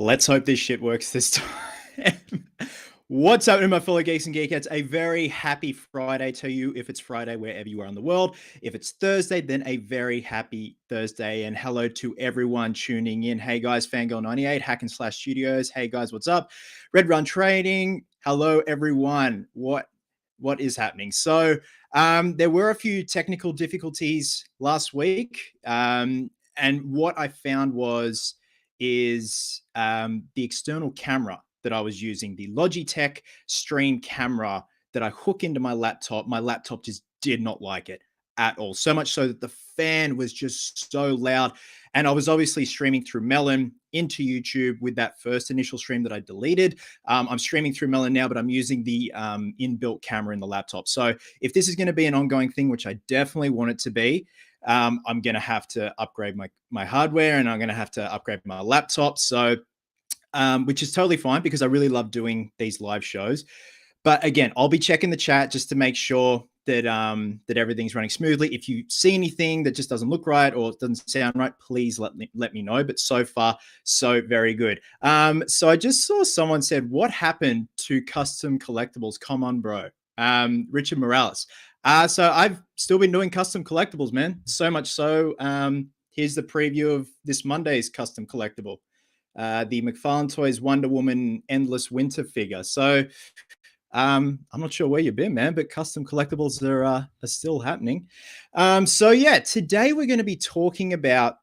Let's hope this shit works this time. What's up, my fellow geeks and geekettes? A very happy Friday to you if it's Friday wherever you are in the world. If it's Thursday, then a very happy Thursday. And hello to everyone tuning in. Hey guys, Fangirl98, Hack and Slash Studios. Hey guys, what's up? Red Run Trading. Hello everyone. What is happening? So there were a few technical difficulties last week. And what I found is the external camera that I was using, the Logitech Stream camera that I hook into my laptop. My laptop just did not like it at all. So much so that the fan was just so loud. And I was obviously streaming through Melon into YouTube with that first initial stream that I deleted. I'm streaming through Melon now, but I'm using the inbuilt camera in the laptop. So if this is going to be an ongoing thing, which I definitely want it to be, I'm going to have to upgrade my hardware, and I'm going to have to upgrade my laptop. So, which is totally fine because I really love doing these live shows. But again, I'll be checking the chat just to make sure that that everything's running smoothly. If you see anything that just doesn't look right or doesn't sound right, please let me know. But so far, so very good. So I just saw someone said, "What happened to custom collectibles? Come on, bro." Richard Morales. So I've still been doing custom collectibles, man. So much so. Here's the preview of this Monday's custom collectible. The McFarlane Toys Wonder Woman Endless Winter figure. So I'm not sure where you've been, man, but custom collectibles are still happening. So yeah, today we're going to be talking about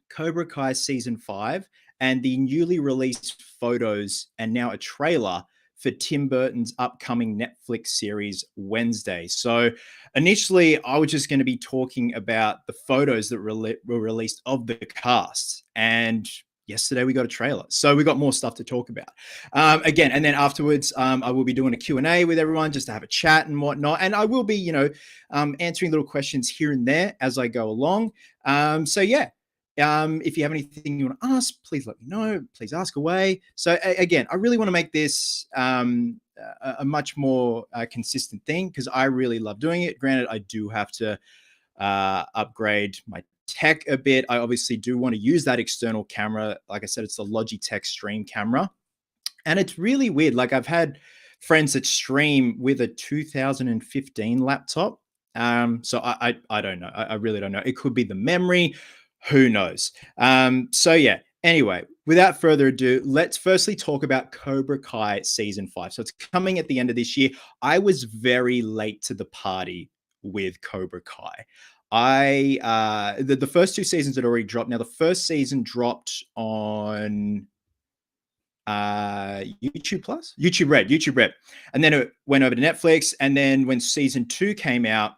Cobra Kai Season 5 and the newly released photos and now a trailer for Tim Burton's upcoming Netflix series Wednesday. So initially, I was just going to be talking about the photos that were released of the cast. And yesterday we got a trailer. So we got more stuff to talk about. Again, and then afterwards, I will be doing a Q&A with everyone just to have a chat and whatnot. And I will be, answering little questions here and there as I go along. So yeah. If you have anything you want to ask, please let me know. Please ask away. So again, I really want to make this a much more consistent thing because I really love doing it. Granted, I do have to upgrade my tech a bit. I obviously do want to use that external camera. Like I said, it's the Logitech Stream camera. And it's really weird. Like I've had friends that stream with a 2015 laptop. So I don't know. I really don't know. It could be the memory. Who knows? So yeah, anyway, without further ado, let's firstly talk about Cobra Kai Season 5. So it's coming at the end of this year. I was very late to the party with Cobra Kai. The first two seasons had already dropped. Now, the first season dropped on YouTube Plus? YouTube Red. And then it went over to Netflix. And then when Season 2 came out,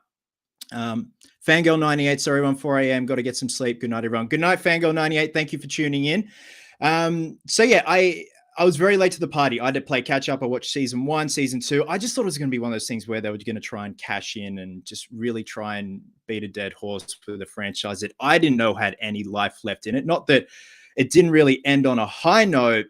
Fangirl98, sorry, everyone, 4 a.m. Got to get some sleep. Good night, everyone. Good night, Fangirl98. Thank you for tuning in. So yeah, I was very late to the party. I had to play catch up. I watched Season 1, Season 2. I just thought it was going to be one of those things where they were going to try and cash in and just really try and beat a dead horse for the franchise that I didn't know had any life left in it. Not that it didn't really end on a high note.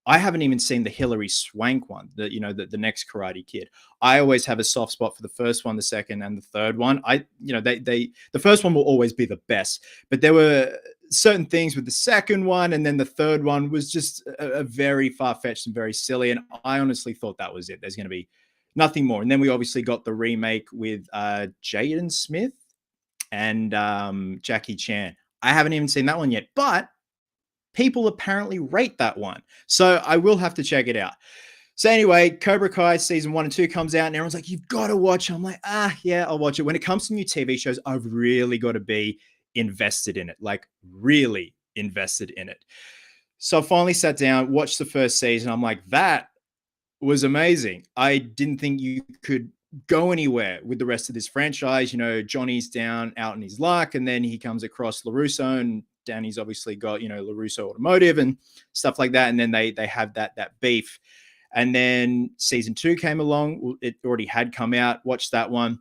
I haven't even seen the Hilary Swank one, the next Karate Kid. I always have a soft spot for the first one, the second, and the third one. The first one will always be the best, but there were certain things with the second one, and then the third one was just a very far-fetched and very silly. And I honestly thought that was it. There's going to be nothing more. And then we obviously got the remake with Jaden Smith and Jackie Chan. I haven't even seen that one yet, but people apparently rate that one. So I will have to check it out. So anyway, Cobra Kai Season 1 and 2 comes out and everyone's like, you've got to watch it. I'm like, yeah, I'll watch it. When it comes to new TV shows, I've really got to be invested in it, like really invested in it. So I finally sat down, watched the first season. I'm like, that was amazing. I didn't think you could go anywhere with the rest of this franchise. Johnny's out in his luck, and then he comes across LaRusso, and Danny's obviously got, LaRusso Automotive and stuff like that. And then they have that beef. And then Season 2 came along. It already had come out. Watched that one.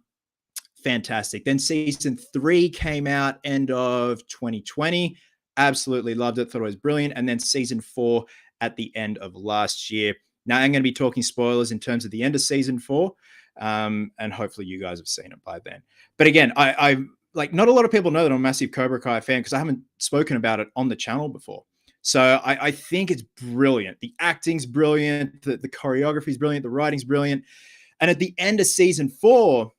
Fantastic. Then Season 3 came out end of 2020. Absolutely loved it. Thought it was brilliant. And then Season 4 at the end of last year. Now I'm going to be talking spoilers in terms of the end of Season 4. And hopefully you guys have seen it by then. But again, I like, not a lot of people know that I'm a massive Cobra Kai fan because I haven't spoken about it on the channel before. So I think it's brilliant. The acting's brilliant, the choreography's brilliant, the writing's brilliant. And at the end of season 4,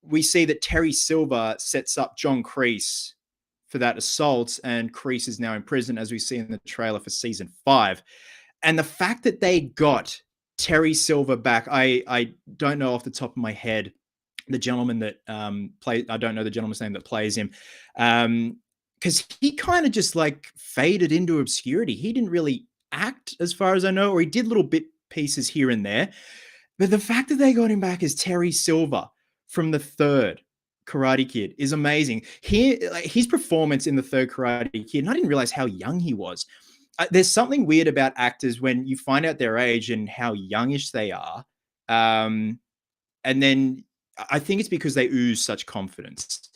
we see that Terry Silver sets up John Kreese for that assault, and Kreese is now in prison, as we see in the trailer for season 5. And the fact that they got Terry Silver back, I don't know off the top of my head the gentleman that plays. I don't know the gentleman's name that plays him, because he kind of just like faded into obscurity. He didn't really act, as far as I know, or he did little bit pieces here and there. But the fact that they got him back as Terry Silver from the third Karate Kid is amazing. His performance in the third Karate Kid, and I didn't realize how young he was. There's something weird about actors when you find out their age and how youngish they are. And then I think it's because they ooze such confidence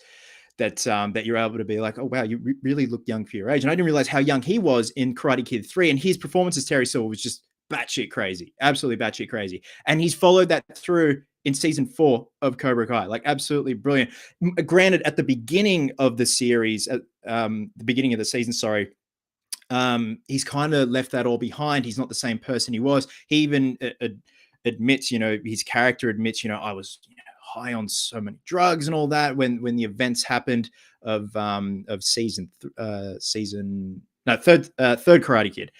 that you're able to be like, oh wow, you really look young for your age. And I didn't realize how young he was in Karate Kid 3, and his performance as Terry Silver was just batshit crazy, absolutely batshit crazy. And he's followed that through in season 4 of Cobra Kai, like absolutely brilliant. Granted, at the beginning of the series, at the beginning of the season, sorry, he's kind of left that all behind. He's not the same person he was. He even admits, his character admits, I was high on so many drugs and all that when the events happened of third Karate Kid.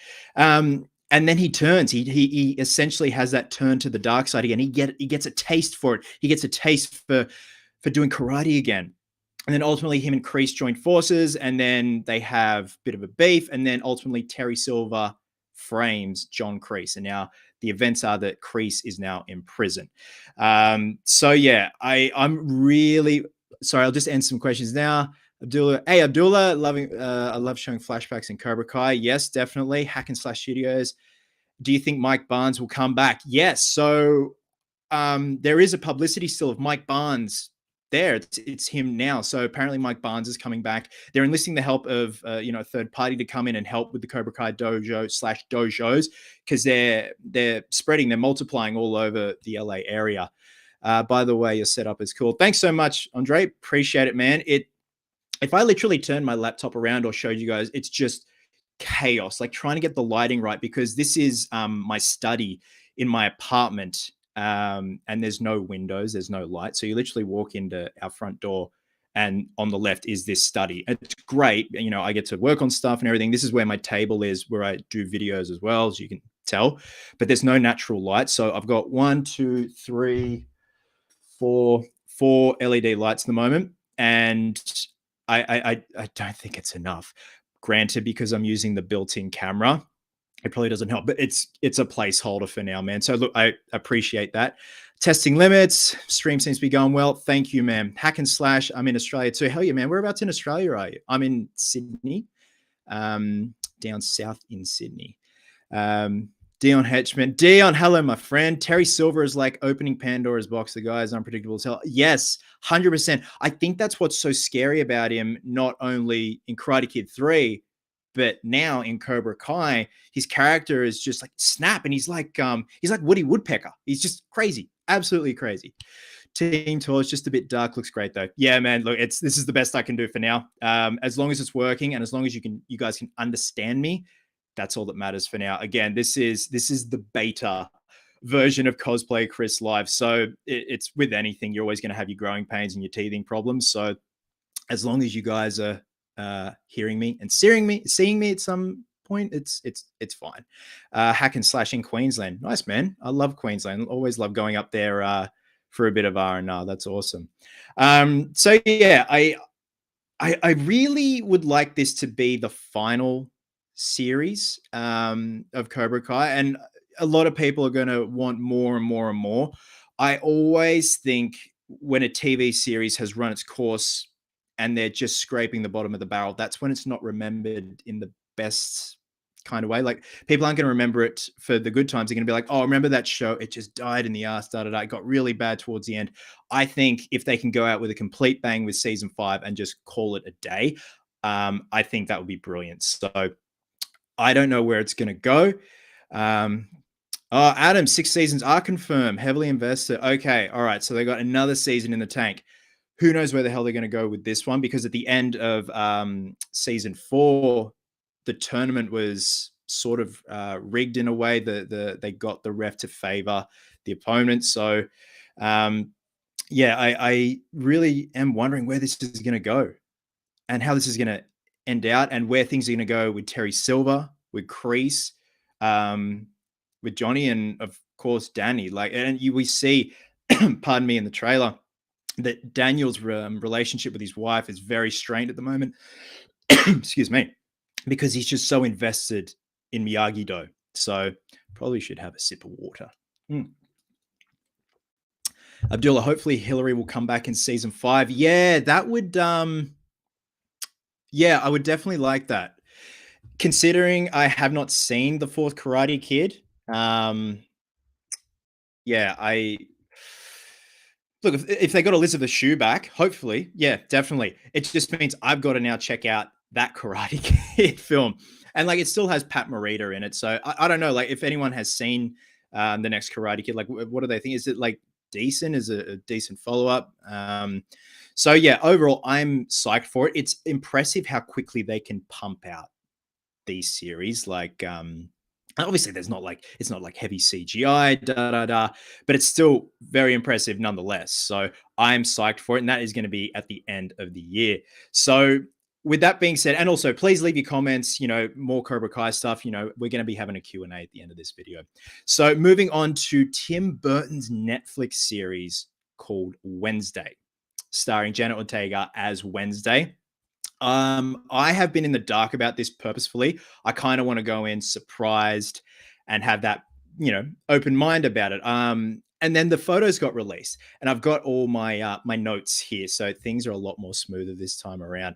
And then he turns. He essentially has that turn to the dark side again. He gets a taste for it. He gets a taste for doing karate again. And then ultimately him and Kreese join forces, and then they have a bit of a beef, and then ultimately Terry Silver frames John Kreese. And now the events are that Kreese is now in prison. So yeah, I'm really sorry. I'll just answer some questions now. Abdullah, hey Abdullah, I love showing flashbacks in Cobra Kai. Yes, definitely. Hack and Slash Studios. Do you think Mike Barnes will come back? Yes. So there is a publicity still of Mike Barnes there. It's him now. So apparently Mike Barnes is coming back. They're enlisting the help of a third party to come in and help with the Cobra Kai dojo/dojos, because they're spreading, they're multiplying all over the LA area. By the way, your setup is cool. Thanks so much, Andre. Appreciate it, man. If I literally turned my laptop around or showed you guys, it's just chaos, like trying to get the lighting right, because this is my study in my apartment. And there's no windows, there's no light. So you literally walk into our front door, and on the left is this study. It's great. I get to work on stuff and everything. This is where my table is, where I do videos as well, as you can tell. But there's no natural light. So I've got 1, 2, 3, 4 LED lights at the moment. And I don't think it's enough. Granted, because I'm using the built-in camera, it probably doesn't help, but it's a placeholder for now, man. So look, I appreciate that. Testing limits. Stream seems to be going well. Thank you, man. Hack and Slash. I'm in Australia too. Hell yeah, man. Whereabouts in Australia are you? I'm in Sydney, down south in Sydney. Dion Hedgeman. Dion, hello, my friend. Terry Silver is like opening Pandora's box. The guy is unpredictable as hell. Yes, 100%. I think that's what's so scary about him, not only in Karate Kid 3, but now in Cobra Kai. His character is just like snap, and he's like Woody Woodpecker. He's just crazy, absolutely crazy. Team tour is just a bit dark. Looks great though. Yeah, man. Look, this is the best I can do for now. As long as it's working, and as long as you guys can understand me, that's all that matters for now. Again, this is the beta version of Cosplay Chris Live. So it's with anything, you're always going to have your growing pains and your teething problems. So as long as you guys are hearing me and seeing me at some point, it's fine. Hack and Slash in Queensland. Nice, man. I love Queensland. Always love going up there for a bit of R&R. That's awesome. So yeah, I really would like this to be the final series of Cobra Kai, and a lot of people are going to want more and more and more. I always think when a TV series has run its course and they're just scraping the bottom of the barrel, that's when it's not remembered in the best kind of way. Like, people aren't going to remember it for the good times. They're going to be like, oh, remember that show? It just died in the ass, it got really bad towards the end. I think if they can go out with a complete bang with season 5 and just call it a day, I think that would be brilliant. So I don't know where it's going to go. Adam, 6 seasons are confirmed, heavily invested. Okay, all right. So they got another season in the tank. Who knows where the hell they're going to go with this one? Because at the end of season 4, the tournament was sort of rigged in a way that they got the ref to favor the opponent. So, um, yeah, I really am wondering where this is going to go and how this is going to end out and where things are going to go with Terry Silver, with Kreese, um, with Johnny, and of course Danny. Like, and we see, pardon me, in the trailer that Daniel's relationship with his wife is very strained at the moment. Excuse me, because he's just so invested in Miyagi-Do. So probably should have a sip of water. Mm. Abdullah, hopefully Hillary will come back in season 5. Yeah, that would yeah, I would definitely like that. Considering I have not seen the fourth Karate Kid, yeah, I look if they got Elizabeth Shue back, hopefully, yeah, definitely. It just means I've got to now check out that Karate Kid film, and like it still has Pat Morita in it. So I don't know, like if anyone has seen the next Karate Kid, like what do they think? Is it like decent? Is it a decent follow up? So yeah, overall, I'm psyched for it. It's impressive how quickly they can pump out these series. Like, obviously, there's not like it's not like heavy CGI, but it's still very impressive nonetheless. So I'm psyched for it, and that is going to be at the end of the year. So with that being said, and also please leave your comments, more Cobra Kai stuff. We're going to be having a Q&A at the end of this video. So moving on to Tim Burton's Netflix series called Wednesday, starring Jenna Ortega as Wednesday. I have been in the dark about this purposefully. I kind of want to go in surprised and have that, open mind about it. And then the photos got released, and I've got all my my notes here, so things are a lot more smoother this time around.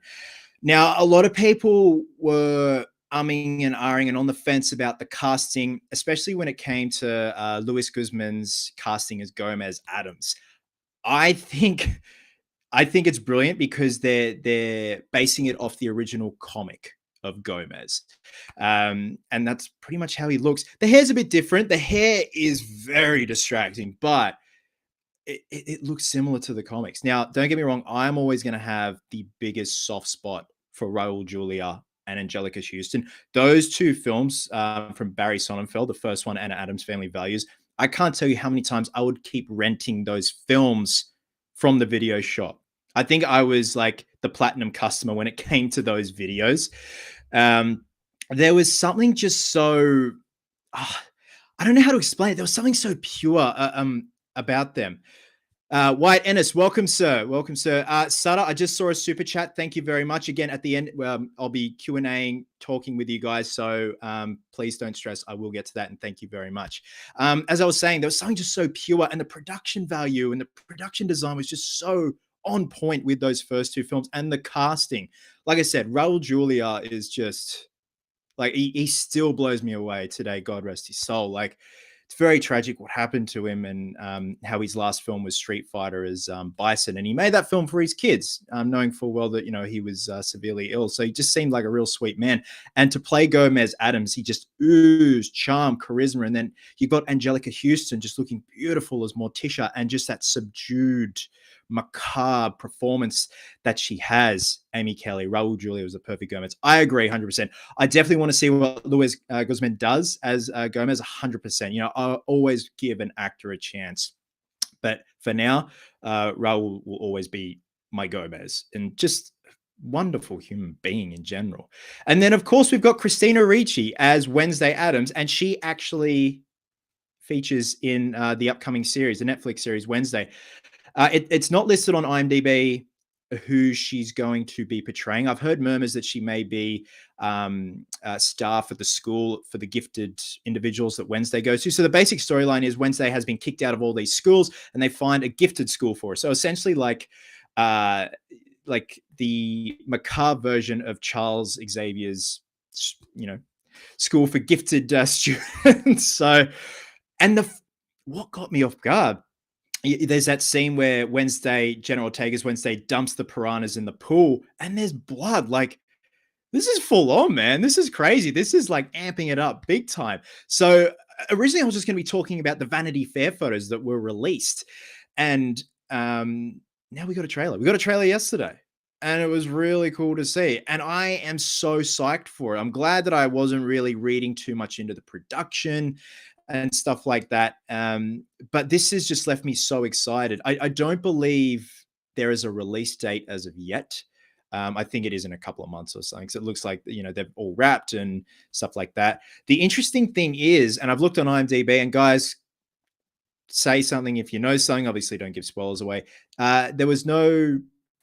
Now, a lot of people were umming and ahhing and on the fence about the casting, especially when it came to Luis Guzman's casting as Gomez Addams. I think I think it's brilliant because they're basing it off the original comic of Gomez, and that's pretty much how he looks. The hair's a bit different. The hair is very distracting, but it looks similar to the comics. Now, don't get me wrong. I'm always going to have the biggest soft spot for Raul Julia and Angelica Houston. Those two films from Barry Sonnenfeld, the first one, and Addams Family Values. I can't tell you how many times I would keep renting those films from the video shop. I think I was like the platinum customer when it came to those videos. There was something just so, I don't know how to explain it. There was something so pure about them. White Ennis, welcome, sir. Welcome, sir. Sada, I just saw a super chat. Thank you very much. Again, at the end, I'll be Q&Ing, talking with you guys. So please don't stress. I will get to that. And thank you very much. As I was saying, there was something just so pure, and the production value and the production design was just so on point with those first two films, and the casting. Like I said, Raul Julia is just like, he still blows me away today. God rest his soul. Like, it's very tragic what happened to him, and how his last film was Street Fighter as Bison. And he made that film for his kids, knowing full well that, he was severely ill. So he just seemed like a real sweet man. And to play Gomez Addams, he just oozed charm, charisma. And then you got Angelica Houston just looking beautiful as Morticia, and just that subdued, macabre performance that she has. Amy Kelly, Raul Julia was a perfect Gomez. I agree 100%. I definitely want to see what Luis Guzman does as Gomez 100%. I'll always give an actor a chance. But for now, Raul will always be my Gomez, and just wonderful human being in general. And then, of course, we've got Christina Ricci as Wednesday Addams, and she actually features in the upcoming series, the Netflix series Wednesday. It's not listed on IMDb who she's going to be portraying. I've heard murmurs that she may be staff at the school for the gifted individuals that Wednesday goes to. So the basic storyline is Wednesday has been kicked out of all these schools, and they find a gifted school for her. So essentially, like the macabre version of Charles Xavier's, school for gifted students. So, and what got me off guard, there's that scene where Jenna Ortega's Wednesday dumps the piranhas in the pool, and there's blood. Like, this is full on, man. This is crazy. This is like amping it up big time. So originally I was just going to be talking about the Vanity Fair photos that were released. And now we got a trailer. We got a trailer yesterday. and it was really cool to see. And I am so psyched for it. I'm glad that I wasn't really reading too much into the production and stuff like that. But this has just left me so excited. I don't believe there is a release date as of yet. I think it is in a couple of months or something. So it looks like they've all wrapped and stuff like that. The interesting thing is, and I've looked on IMDb, and guys, say something if you know something. Obviously, don't give spoilers away. There was no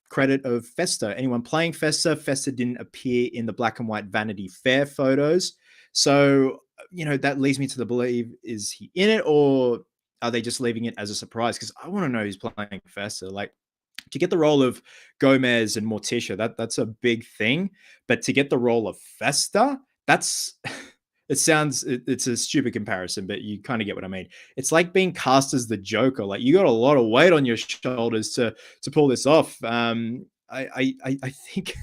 credit of Festa. Anyone playing Festa? Festa didn't appear in the black and white Vanity Fair photos. So, that leads me to the believe, is he in it, or are they just leaving it as a surprise? Because I want to know who's playing Festa. Like, to get the role of Gomez and Morticia, that's a big thing. But to get the role of Festa, that's it's a stupid comparison, but you kind of get what I mean. It's like being cast as the Joker. Like, you got a lot of weight on your shoulders to pull this off. I think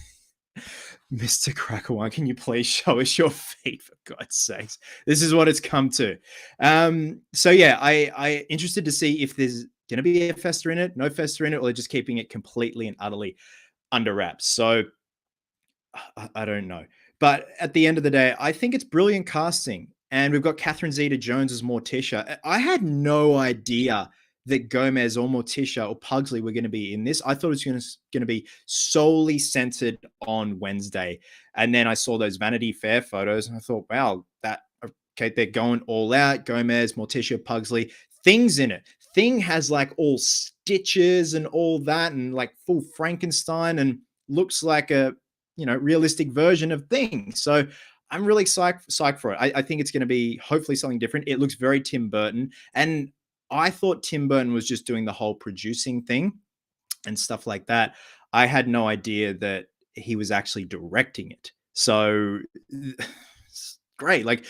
Mr. Crackerone, can you please show us your feet, for God's sakes? This is what it's come to. So yeah, I interested to see if there's going to be a Fester in it, no Fester in it, or they're just keeping it completely and utterly under wraps. So I don't know. But at the end of the day, I think it's brilliant casting. And we've got Catherine Zeta-Jones as Morticia. I had no idea that Gomez or Morticia or Pugsley were going to be in this. I thought it was going to be solely centered on Wednesday. And then I saw those Vanity Fair photos and I thought, wow, okay, they're going all out. Gomez, Morticia, Pugsley, Thing's in it. Thing has like all stitches and all that and like full Frankenstein and looks like a realistic version of things. So I'm really psyched for it. I think it's going to be hopefully something different. It looks very Tim Burton. And I thought Tim Burton was just doing the whole producing thing and stuff like that. I had no idea that he was actually directing it. So it's great. Like,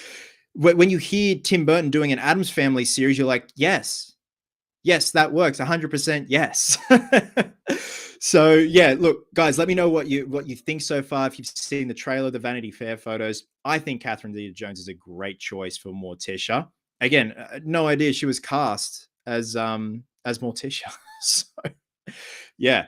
when you hear Tim Burton doing an Addams Family series, you're like, yes, that works. 100% yes. So yeah, look, guys, let me know what you think so far. If you've seen the trailer, the Vanity Fair photos, I think Catherine Zeta-Jones is a great choice for Morticia. Again, no idea she was cast as Morticia. So yeah.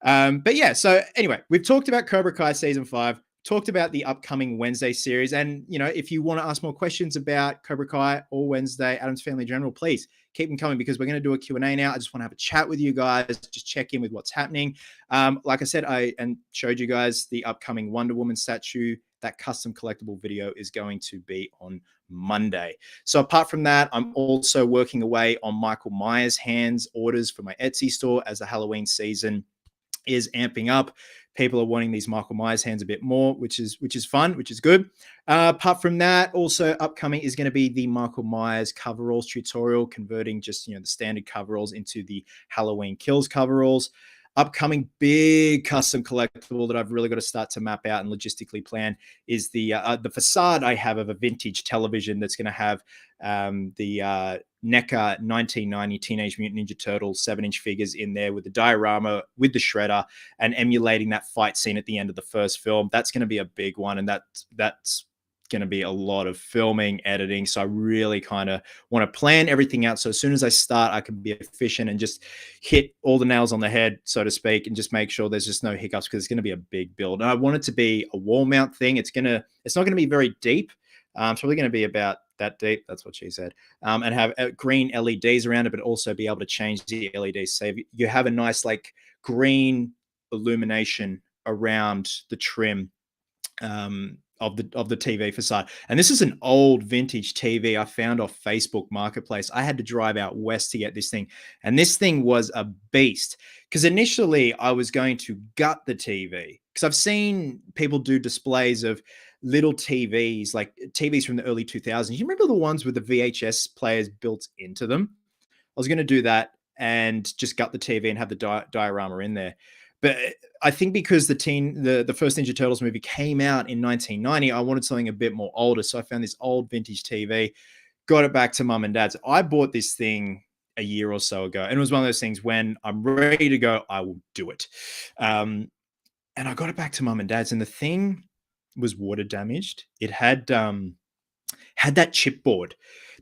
But yeah, so anyway, we've talked about Cobra Kai season 5, talked about the upcoming Wednesday series. And, if you want to ask more questions about Cobra Kai or Wednesday, Addams Family General, please keep them coming because we're going to do a Q&A now. I just want to have a chat with you guys, just check in with what's happening. Like I said, I showed you guys the upcoming Wonder Woman statue. That custom collectible video is going to be on Monday. So apart from that, I'm also working away on Michael Myers hands orders for my Etsy store as the Halloween season is amping up. People are wanting these Michael Myers hands a bit more, which is fun, which is good. Apart from that, also upcoming is going to be the Michael Myers coveralls tutorial, converting just the standard coveralls into the Halloween Kills coveralls. Upcoming big custom collectible that I've really got to start to map out and logistically plan is the facade I have of a vintage television that's going to have the NECA 1990 Teenage Mutant Ninja Turtles 7-inch figures in there with the diorama, with the shredder, and emulating that fight scene at the end of the first film. That's going to be a big one, and that's going to be a lot of filming, editing. So I really kind of want to plan everything out. So as soon as I start, I can be efficient and just hit all the nails on the head, so to speak, and just make sure there's just no hiccups because it's going to be a big build. And I want it to be a wall mount thing. It's not going to be very deep. It's probably going to be about that deep. That's what she said. And have green LEDs around it, but also be able to change the LEDs. So you have a nice like green illumination around the trim of the TV facade. And this is an old vintage TV I found off Facebook Marketplace. I had to drive out west to get this thing. And this thing was a beast. Because initially I was going to gut the TV. Because I've seen people do displays of little TVs, like TVs from the early 2000s. You remember the ones with the VHS players built into them? I was going to do that and just gut the TV and have the diorama in there. But I think because the first Ninja Turtles movie came out in 1990, I wanted something a bit more older. So I found this old vintage TV, got it back to mum and dad's. I bought this thing a year or so ago. And it was one of those things when I'm ready to go, I will do it. And I got it back to mum and dad's, and the thing was water damaged. It had that chipboard,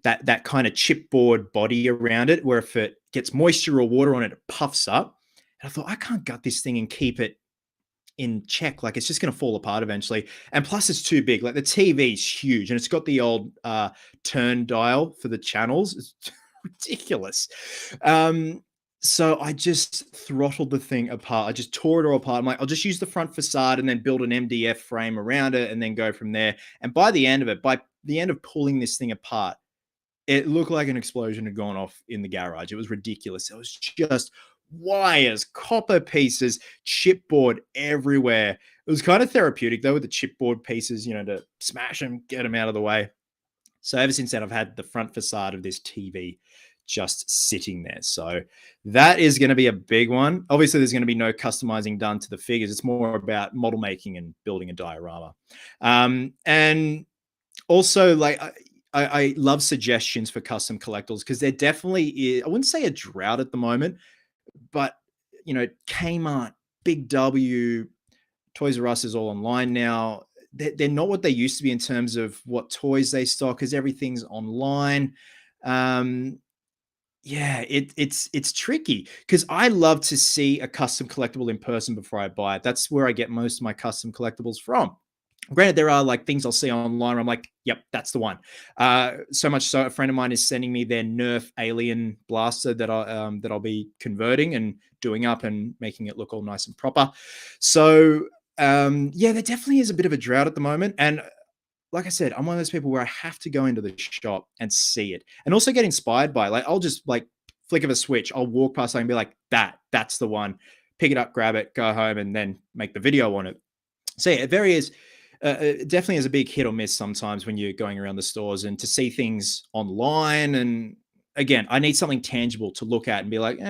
that kind of chipboard body around it, where if it gets moisture or water on it, it puffs up. And I thought, I can't gut this thing and keep it in check. Like it's just going to fall apart eventually. And plus, it's too big. Like the TV's huge, and it's got the old turn dial for the channels. It's ridiculous. So I just throttled the thing apart. I just tore it all apart. I'm like, I'll just use the front facade and then build an MDF frame around it and then go from there. And by the end of it, by the end of pulling this thing apart, it looked like an explosion had gone off in the garage. It was ridiculous. It was just wires, copper pieces, chipboard everywhere. It was kind of therapeutic though with the chipboard pieces, to smash them, get them out of the way. So ever since then, I've had the front facade of this TV just sitting there. So that is going to be a big one. Obviously, there's going to be no customizing done to the figures. It's more about model making and building a diorama. And also, like, I love suggestions for custom collectibles because there definitely is, I wouldn't say a drought at the moment, but Kmart, Big W, Toys R Us is all online now. They're not what they used to be in terms of what toys they stock because everything's online. Yeah, it's tricky because I love to see a custom collectible in person before I buy it. That's where I get most of my custom collectibles from. Granted, there are like things I'll see online where I'm like, yep, that's the one. So much so, a friend of mine is sending me their Nerf alien blaster that I'll be converting and doing up and making it look all nice and proper. So yeah, there definitely is a bit of a drought at the moment. And like I said, I'm one of those people where I have to go into the shop and see it and also get inspired by it. Like I'll just like flick of a switch. I'll walk past something and be like, that's the one. Pick it up, grab it, go home, and then make the video on it. So yeah, it definitely is a big hit or miss sometimes when you're going around the stores and to see things online. And again, I need something tangible to look at and be like,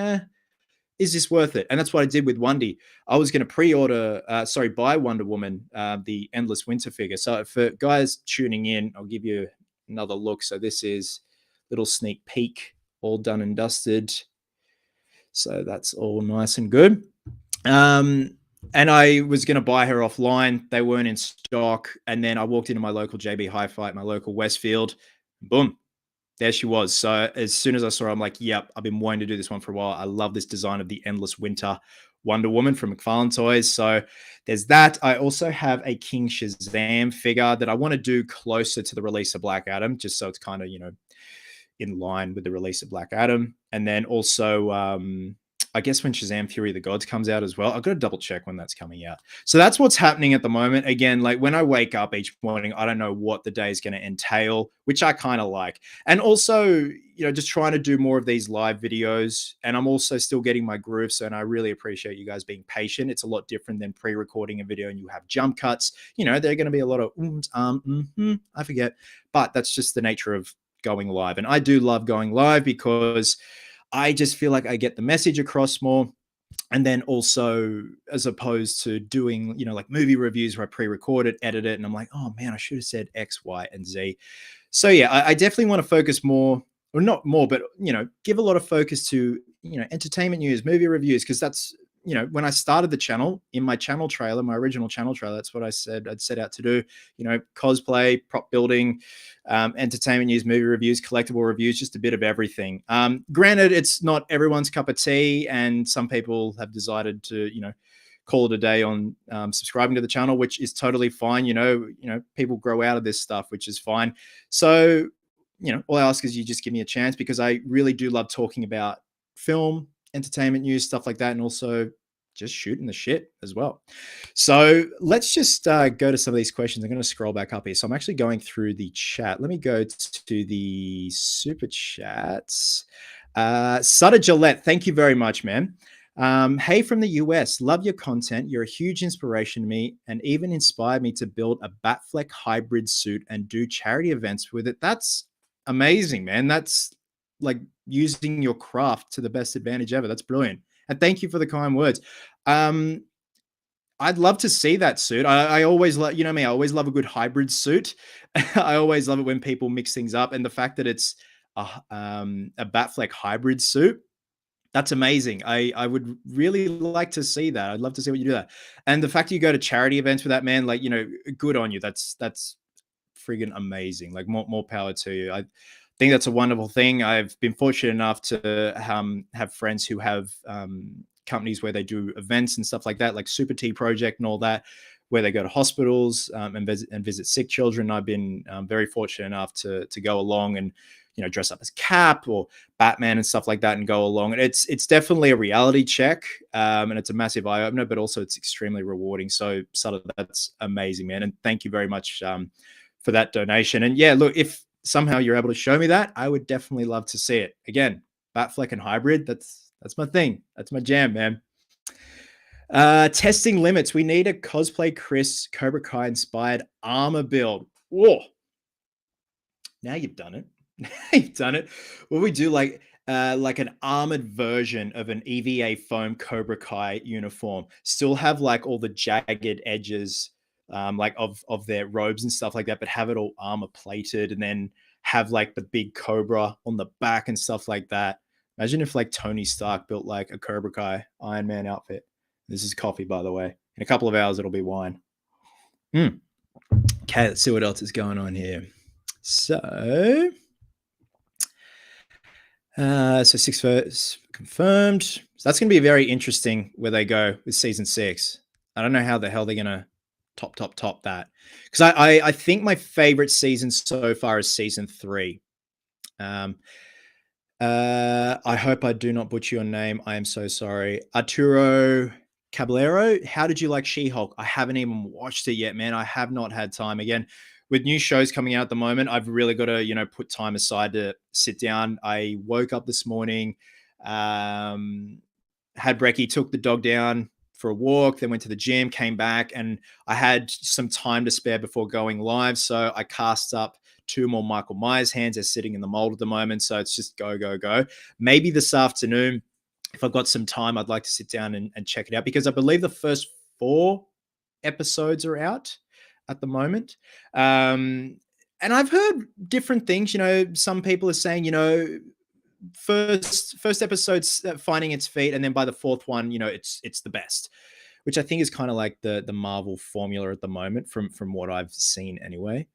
is this worth it? And that's what I did with Wundy. I was going to buy Wonder Woman, the Endless Winter figure. So for guys tuning in, I'll give you another look. So this is a little sneak peek, all done and dusted. So that's all nice and good. And I was going to buy her offline. They weren't in stock. And then I walked into my local JB Hi-Fi at my local Westfield. Boom. There she was. So as soon as I saw her, I'm like, yep, I've been wanting to do this one for a while. I love this design of the Endless Winter Wonder Woman from McFarlane Toys. So there's that. I also have a King Shazam figure that I want to do closer to the release of Black Adam, just so it's kind of, in line with the release of Black Adam. And then also, I guess when Shazam Fury of the Gods comes out as well, I've got to double check when that's coming out. So that's what's happening at the moment. Again, like when I wake up each morning, I don't know what the day is going to entail, which I kind of like. And also, just trying to do more of these live videos. And I'm also still getting my groove. So, and I really appreciate you guys being patient. It's a lot different than pre-recording a video and you have jump cuts. There are going to be a lot of, I forget. But that's just the nature of going live. And I do love going live because I just feel like I get the message across more. And then also, as opposed to doing, like movie reviews where I pre-record it, edit it, and I'm like, oh man, I should have said X, Y, and Z. So yeah, I definitely want to focus more, or not more, but give a lot of focus to entertainment news, movie reviews, because that's when I started the channel, in my channel trailer, my original channel trailer, that's what I said I'd set out to do. Cosplay, prop building, entertainment news, movie reviews, collectible reviews, just a bit of everything. Granted, it's not everyone's cup of tea, and some people have decided to, call it a day on subscribing to the channel, which is totally fine. People grow out of this stuff, which is fine. So, all I ask is you just give me a chance because I really do love talking about film, entertainment news, stuff like that, and also just shooting the shit as well. So let's just go to some of these questions. I'm going to scroll back up here. So I'm actually going through the chat. Let me go to the super chats. Sutter Gillette, thank you very much, man. Hey, from the US, love your content. You're a huge inspiration to me and even inspired me to build a Batfleck hybrid suit and do charity events with it. That's amazing, man. That's like using your craft to the best advantage ever. That's brilliant. And thank you for the kind words. I'd love to see that suit. I always love, me, I always love a good hybrid suit. I always love it when people mix things up. And the fact that it's a Batfleck hybrid suit, that's amazing. I would really like to see that. I'd love to see what you do that. And the fact you go to charity events with that, man, like, good on you. That's friggin' amazing. Like more power to you. I think that's a wonderful thing. I've been fortunate enough to have friends who have companies where they do events and stuff like that, like Super Tea Project and all that, where they go to hospitals and visit sick children. I've been very fortunate enough to go along and dress up as Cap or Batman and stuff like that and go along. And it's definitely a reality check, and it's a massive eye opener, but also it's extremely rewarding. So Sutter, that's amazing, man, and thank you very much for that donation. And yeah, look, if somehow you're able to show me that, I would definitely love to see it. Again, Batfleck and hybrid, that's my thing. That's my jam, man. Testing limits. We need a cosplay Chris Cobra Kai inspired armor build. Whoa. Now you've done it. You've done it. Will we do like an armored version of an EVA foam Cobra Kai uniform? Still have like all the jagged edges, like of their robes and stuff like that, but have it all armor plated, and then have like the big Cobra on the back and stuff like that. Imagine if like Tony Stark built like a Cobra Kai Iron Man outfit. This is coffee, by the way. In a couple of hours, it'll be wine. Okay, let's see what else is going on here. So 6 first confirmed. So that's going to be very interesting where they go with season 6. I don't know how the hell they're going to top that. Because I think my favorite season so far is season 3. I hope I do not butcher your name. I am so sorry. Arturo Caballero, how did you like She-Hulk? I haven't even watched it yet, man. I have not had time. Again, with new shows coming out at the moment, I've really got to, put time aside to sit down. I woke up this morning, had brekkie, took the dog down for a walk, then went to the gym, came back, and I had some time to spare before going live. So I cast up 2 more Michael Myers hands. They're sitting in the mold at the moment. So it's just go, go, go. Maybe this afternoon, if I've got some time, I'd like to sit down and check it out, because I believe the first 4 episodes are out at the moment. And I've heard different things. Some people are saying, first episode's finding its feet, and then by the 4th one, it's the best, which I think is kind of like the Marvel formula at the moment from what I've seen anyway.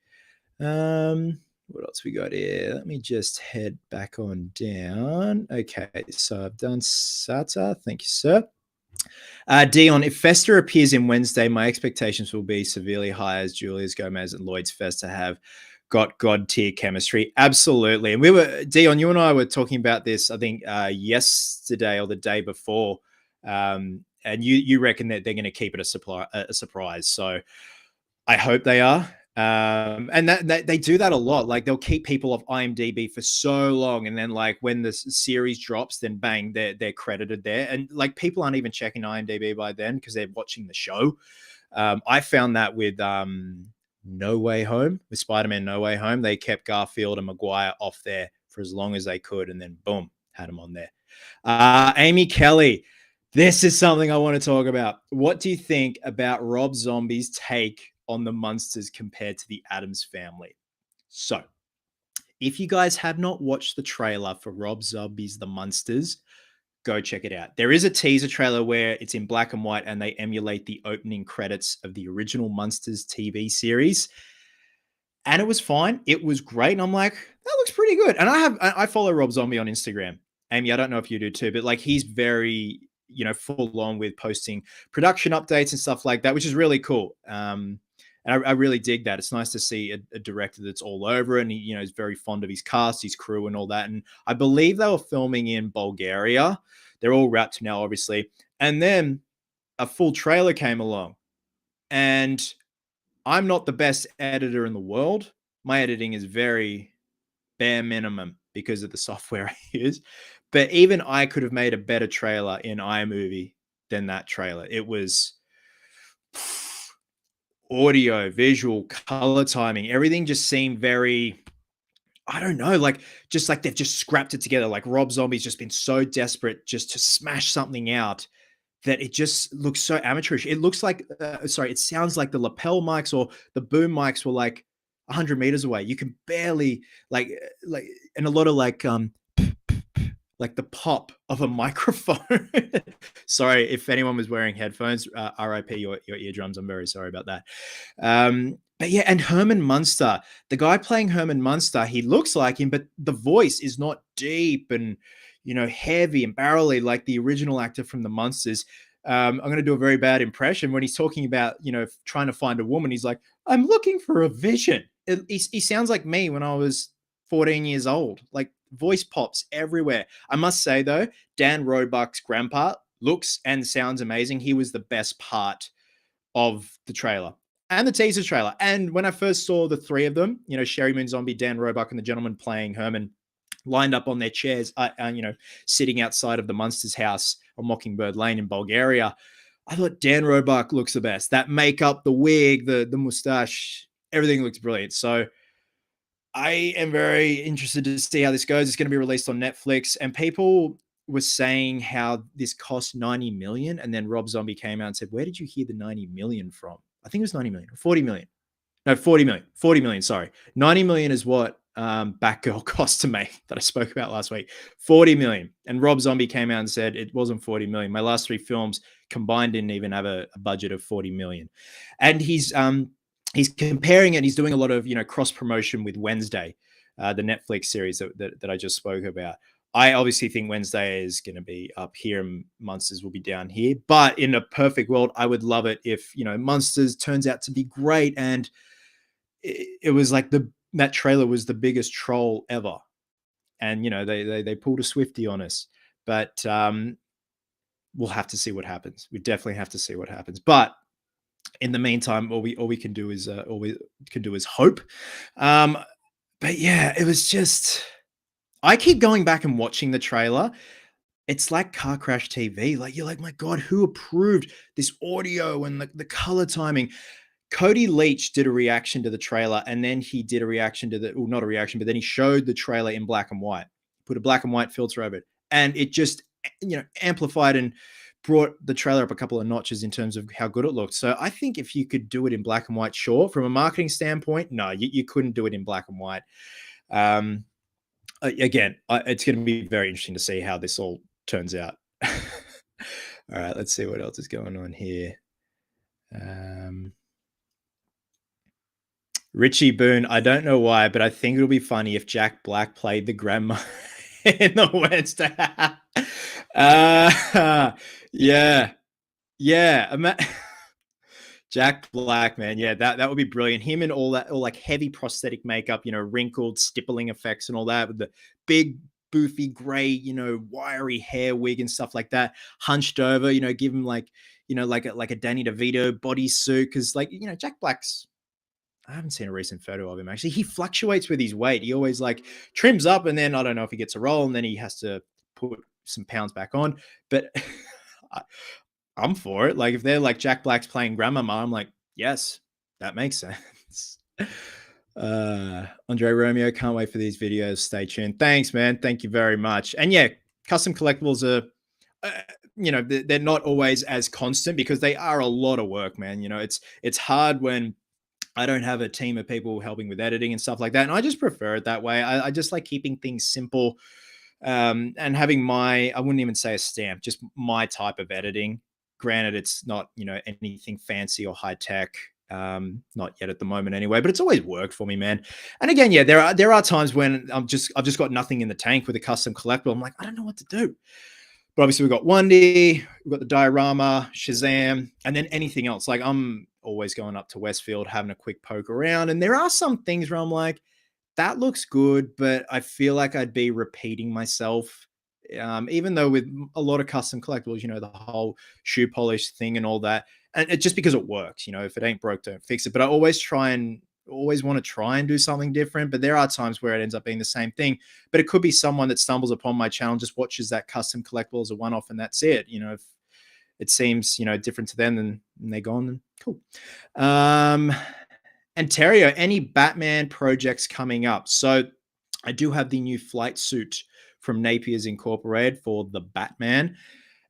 What else we got here? Let me just head back on down. Okay, so I've done Sata. Thank you, sir. Dion, if Fester appears in Wednesday, my expectations will be severely high, as Julius Gomez and Lloyd's Fester have got god tier chemistry. Absolutely. And Dion, you and I were talking about this, I think, yesterday or the day before. And you reckon that they're going to keep it a surprise. So I hope they are. And that they do that a lot. Like, they'll keep people off IMDb for so long, and then like when the series drops, then bang, they're credited there. And like, people aren't even checking IMDb by then because they're watching the show. I found that with No Way Home, with Spider-Man No Way Home. They kept Garfield and Maguire off there for as long as they could, and then boom, had them on there. Amy Kelly, this is something I want to talk about. What do you think about Rob Zombie's take on the Munsters compared to the Addams Family? So, if you guys have not watched the trailer for Rob Zombie's The Munsters, go check it out. There is a teaser trailer where it's in black and white, and they emulate the opening credits of the original Munsters TV series. And it was fine. It was great. And I'm like, that looks pretty good. And I follow Rob Zombie on Instagram. Amy, I don't know if you do too, but like, he's very, full on with posting production updates and stuff like that, which is really cool. And I really dig that. It's nice to see a director that's all over it, and he, is very fond of his cast, his crew, and all that. And I believe they were filming in Bulgaria. They're all wrapped now, obviously. And then a full trailer came along. And I'm not the best editor in the world. My editing is very bare minimum because of the software I use. But even I could have made a better trailer in iMovie than that trailer. It was audio, visual, color timing, everything just seemed very, I don't know, just like they've just scrapped it together. Like, Rob Zombie's just been so desperate just to smash something out that it just looks so amateurish. It looks like, it sounds like the lapel mics or the boom mics were like 100 meters away. You can barely and a lot of like the pop of a microphone. Sorry if anyone was wearing headphones. RIP your eardrums. I'm very sorry about that. But yeah, and Herman Munster, the guy playing Herman Munster, he looks like him, but the voice is not deep and heavy and barrely like the original actor from the Munsters. I'm going to do a very bad impression when he's talking about trying to find a woman. He's like, "I'm looking for a vision." He sounds like me when I was 14 years old. Like voice pops everywhere. I must say though, Dan Roebuck's grandpa looks and sounds amazing. He was the best part of the trailer and the teaser trailer. And when I first saw the three of them, Sherry Moon Zombie, Dan Roebuck, and the gentleman playing Herman lined up on their chairs, sitting outside of the Munsters house on Mockingbird Lane in Bulgaria, I thought Dan Roebuck looks the best. That makeup, the wig, the mustache, everything looks brilliant. So I am very interested to see how this goes. It's going to be released on Netflix, and people were saying how this cost 90 million, and then Rob Zombie came out and said, "Where did you hear the 90 million from?" I think it was 90 million or 40 million. No, 40 million. 40 million, sorry. 90 million is what Batgirl cost to make that I spoke about last week. 40 million. And Rob Zombie came out and said it wasn't 40 million. My last three films combined didn't even have a budget of 40 million. And he's comparing it. He's doing a lot of cross promotion with Wednesday, the Netflix series that I just spoke about. I obviously think Wednesday is going to be up here and Monsters will be down here. But in a perfect world, I would love it if Monsters turns out to be great. And it was like that trailer was the biggest troll ever, and they pulled a Swiftie on us. But we'll have to see what happens. We definitely have to see what happens. But in the meantime, all we can do is hope. But yeah, it was just. I keep going back and watching the trailer. It's like car crash TV. Like you're like, my God, who approved this audio and the color timing? Cody Leach did a reaction to the trailer, and then he did a reaction to not a reaction, but then he showed the trailer in black and white, put a black and white filter over it, and it just amplified and brought the trailer up a couple of notches in terms of how good it looked. So I think if you could do it in black and white, sure. From a marketing standpoint, no, you couldn't do it in black and white. Again, it's going to be very interesting to see how this all turns out. All right, let's see what else is going on here. Richie Boone, I don't know why, but I think it'll be funny if Jack Black played the grandma in the Wednesday. Yeah. Jack Black, man. Yeah, that would be brilliant. Him and all like heavy prosthetic makeup, wrinkled stippling effects and all that with the big boofy gray, wiry hair wig and stuff like that, hunched over, give him like a Danny DeVito bodysuit. Because Jack Black's, I haven't seen a recent photo of him actually. He fluctuates with his weight. He always like trims up, and then I don't know if he gets a roll, and then he has to put some pounds back on. But I'm for it. Like if they're like Jack Black's playing grandmama, I'm like, yes, that makes sense. Andre Romeo, can't wait for these videos. Stay tuned. Thanks, man. Thank you very much. And yeah, custom collectibles are, they're not always as constant because they are a lot of work, man. It's hard when I don't have a team of people helping with editing and stuff like that. And I just prefer it that way. I just like keeping things simple and having I wouldn't even say a stamp, just my type of editing. Granted, it's not, anything fancy or high tech. Not yet at the moment anyway, but it's always worked for me, man. And again, yeah, there are times when I've just got nothing in the tank with a custom collectible. I'm like, I don't know what to do. But obviously we've got Wendy, we've got the diorama, Shazam, and then anything else. Like I'm always going up to Westfield, having a quick poke around. And there are some things where I'm like, that looks good, but I feel like I'd be repeating myself. Even though with a lot of custom collectibles, the whole shoe polish thing and all that, and it just because it works, if it ain't broke, don't fix it. But I always want to try and do something different. But there are times where it ends up being the same thing. But it could be someone that stumbles upon my channel, just watches that custom collectible as a one-off, and that's it. If it seems, different to them, then they're gone, then cool. And Terrio, any Batman projects coming up? So I do have the new flight suit from Napier's Incorporated for the Batman.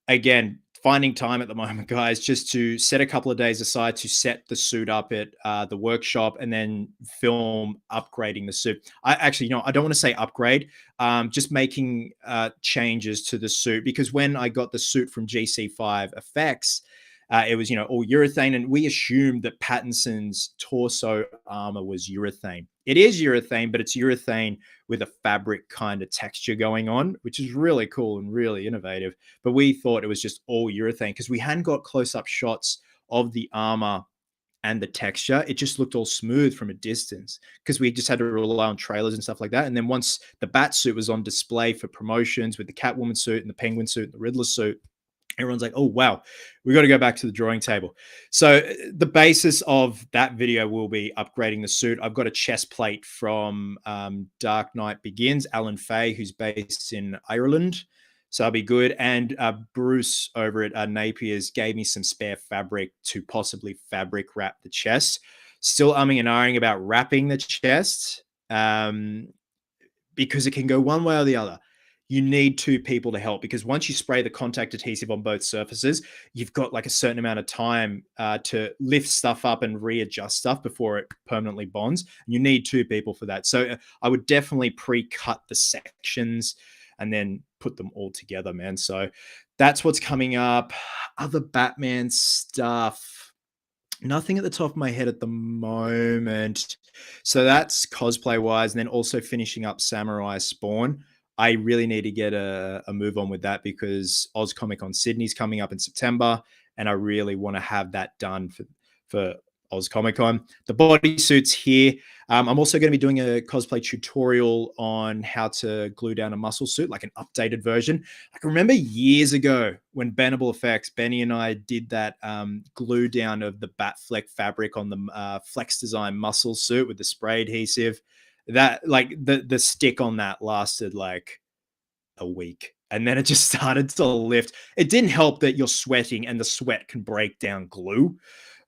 Again, finding time at the moment, guys, just to set a couple of days aside to set the suit up at the workshop and then film upgrading the suit. I actually, I don't want to say upgrade, just making changes to the suit, because when I got the suit from GC5 Effects, It was, all urethane, and we assumed that Pattinson's torso armor was urethane. It is urethane, but it's urethane with a fabric kind of texture going on, which is really cool and really innovative. But we thought it was just all urethane because we hadn't got close-up shots of the armor and the texture. It just looked all smooth from a distance because we just had to rely on trailers and stuff like that. And then once the bat suit was on display for promotions with the Catwoman suit and the Penguin suit and the Riddler suit, everyone's like, oh, wow, we got to go back to the drawing table. So the basis of that video will be upgrading the suit. I've got a chest plate from Dark Knight Begins, Alan Fay, who's based in Ireland. So that'll be good. And Bruce over at Napier's gave me some spare fabric to possibly fabric wrap the chest. Still umming and ahhing about wrapping the chest because it can go one way or the other. You need two people to help because once you spray the contact adhesive on both surfaces, you've got like a certain amount of time to lift stuff up and readjust stuff before it permanently bonds. You need two people for that. So I would definitely pre-cut the sections and then put them all together, man. So that's what's coming up. Other Batman stuff. Nothing at the top of my head at the moment. So that's cosplay wise. And then also finishing up Samurai Spawn. I really need to get a move on with that because Oz Comic Con Sydney's coming up in September. And I really want to have that done for Oz Comic Con. The bodysuit's here. I'm also going to be doing a cosplay tutorial on how to glue down a muscle suit, like an updated version. I can remember years ago when Bendable Effects, Benny and I did that glue down of the Batfleck fabric on the Flex Design muscle suit with the spray adhesive. That like the stick on that lasted like a week. And then it just started to lift. It didn't help that you're sweating and the sweat can break down glue.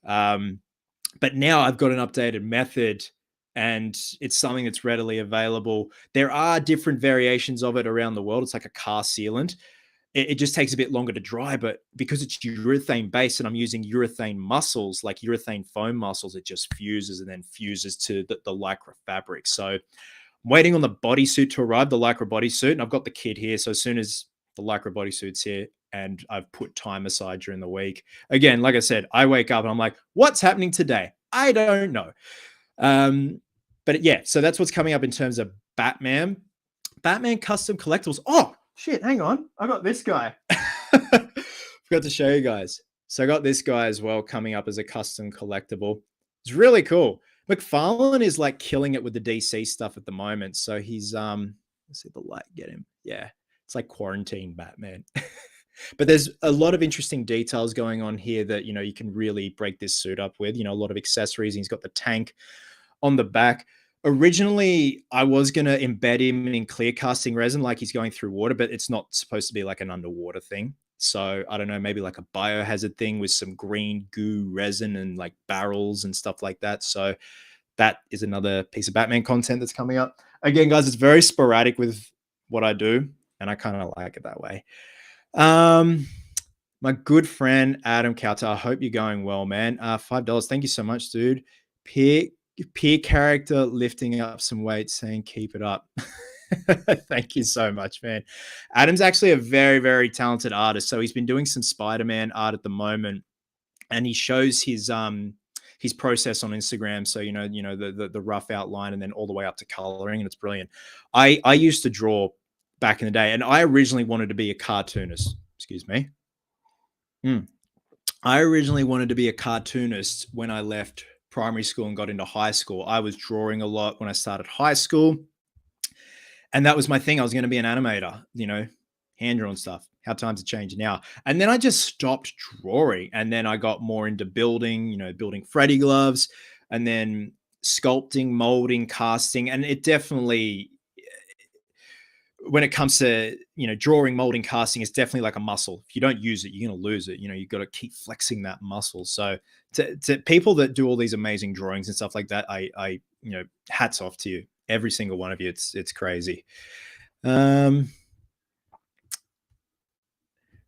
But now I've got an updated method and it's something that's readily available. There are different variations of it around the world. It's like a car sealant. It just takes a bit longer to dry, but because it's urethane based and I'm using urethane muscles, like urethane foam muscles, it just fuses and then fuses to the Lycra fabric. So I'm waiting on the bodysuit to arrive, the Lycra bodysuit, and I've got the kit here. So as soon as the Lycra bodysuit's here, and I've put time aside during the week. Again, like I said, I wake up and I'm like, what's happening today? I don't know. But yeah, so that's what's coming up in terms of Batman. Batman custom collectibles. Oh, shit, hang on. I got this guy. Forgot to show you guys. So I got this guy as well coming up as a custom collectible. It's really cool. McFarlane is like killing it with the DC stuff at the moment. So he's, let's see the light get him. Yeah, it's like quarantine Batman. But there's a lot of interesting details going on here that, you can really break this suit up with, a lot of accessories. And he's got the tank on the back. Originally, I was going to embed him in clear casting resin like he's going through water, but it's not supposed to be like an underwater thing. So I don't know, maybe like a biohazard thing with some green goo resin and like barrels and stuff like that. So that is another piece of Batman content that's coming up. Again, guys, it's very sporadic with what I do, and I kind of like it that way. My good friend Adam Cowter, I hope you're going well, man. $5. Thank you so much, dude. Peer character lifting up some weights, saying keep it up. Thank you so much, man. Adam's actually a very, very talented artist. So he's been doing some Spider-Man art at the moment, and he shows his process on Instagram. So the rough outline and then all the way up to coloring, and it's brilliant. I used to draw back in the day, and I originally wanted to be a cartoonist. Excuse me. I originally wanted to be a cartoonist when I left primary school and got into high school. I was drawing a lot when I started high school, and that was my thing. I was going to be an animator, hand-drawn stuff. How times have changed now. And then I just stopped drawing, and then I got more into building, building Freddy gloves, and then sculpting, molding, casting, and it definitely, when it comes to, drawing, molding, casting, is definitely like a muscle. If you don't use it, you're going to lose it. You've got to keep flexing that muscle. So to people that do all these amazing drawings and stuff like that, I hats off to you. Every single one of you. It's crazy.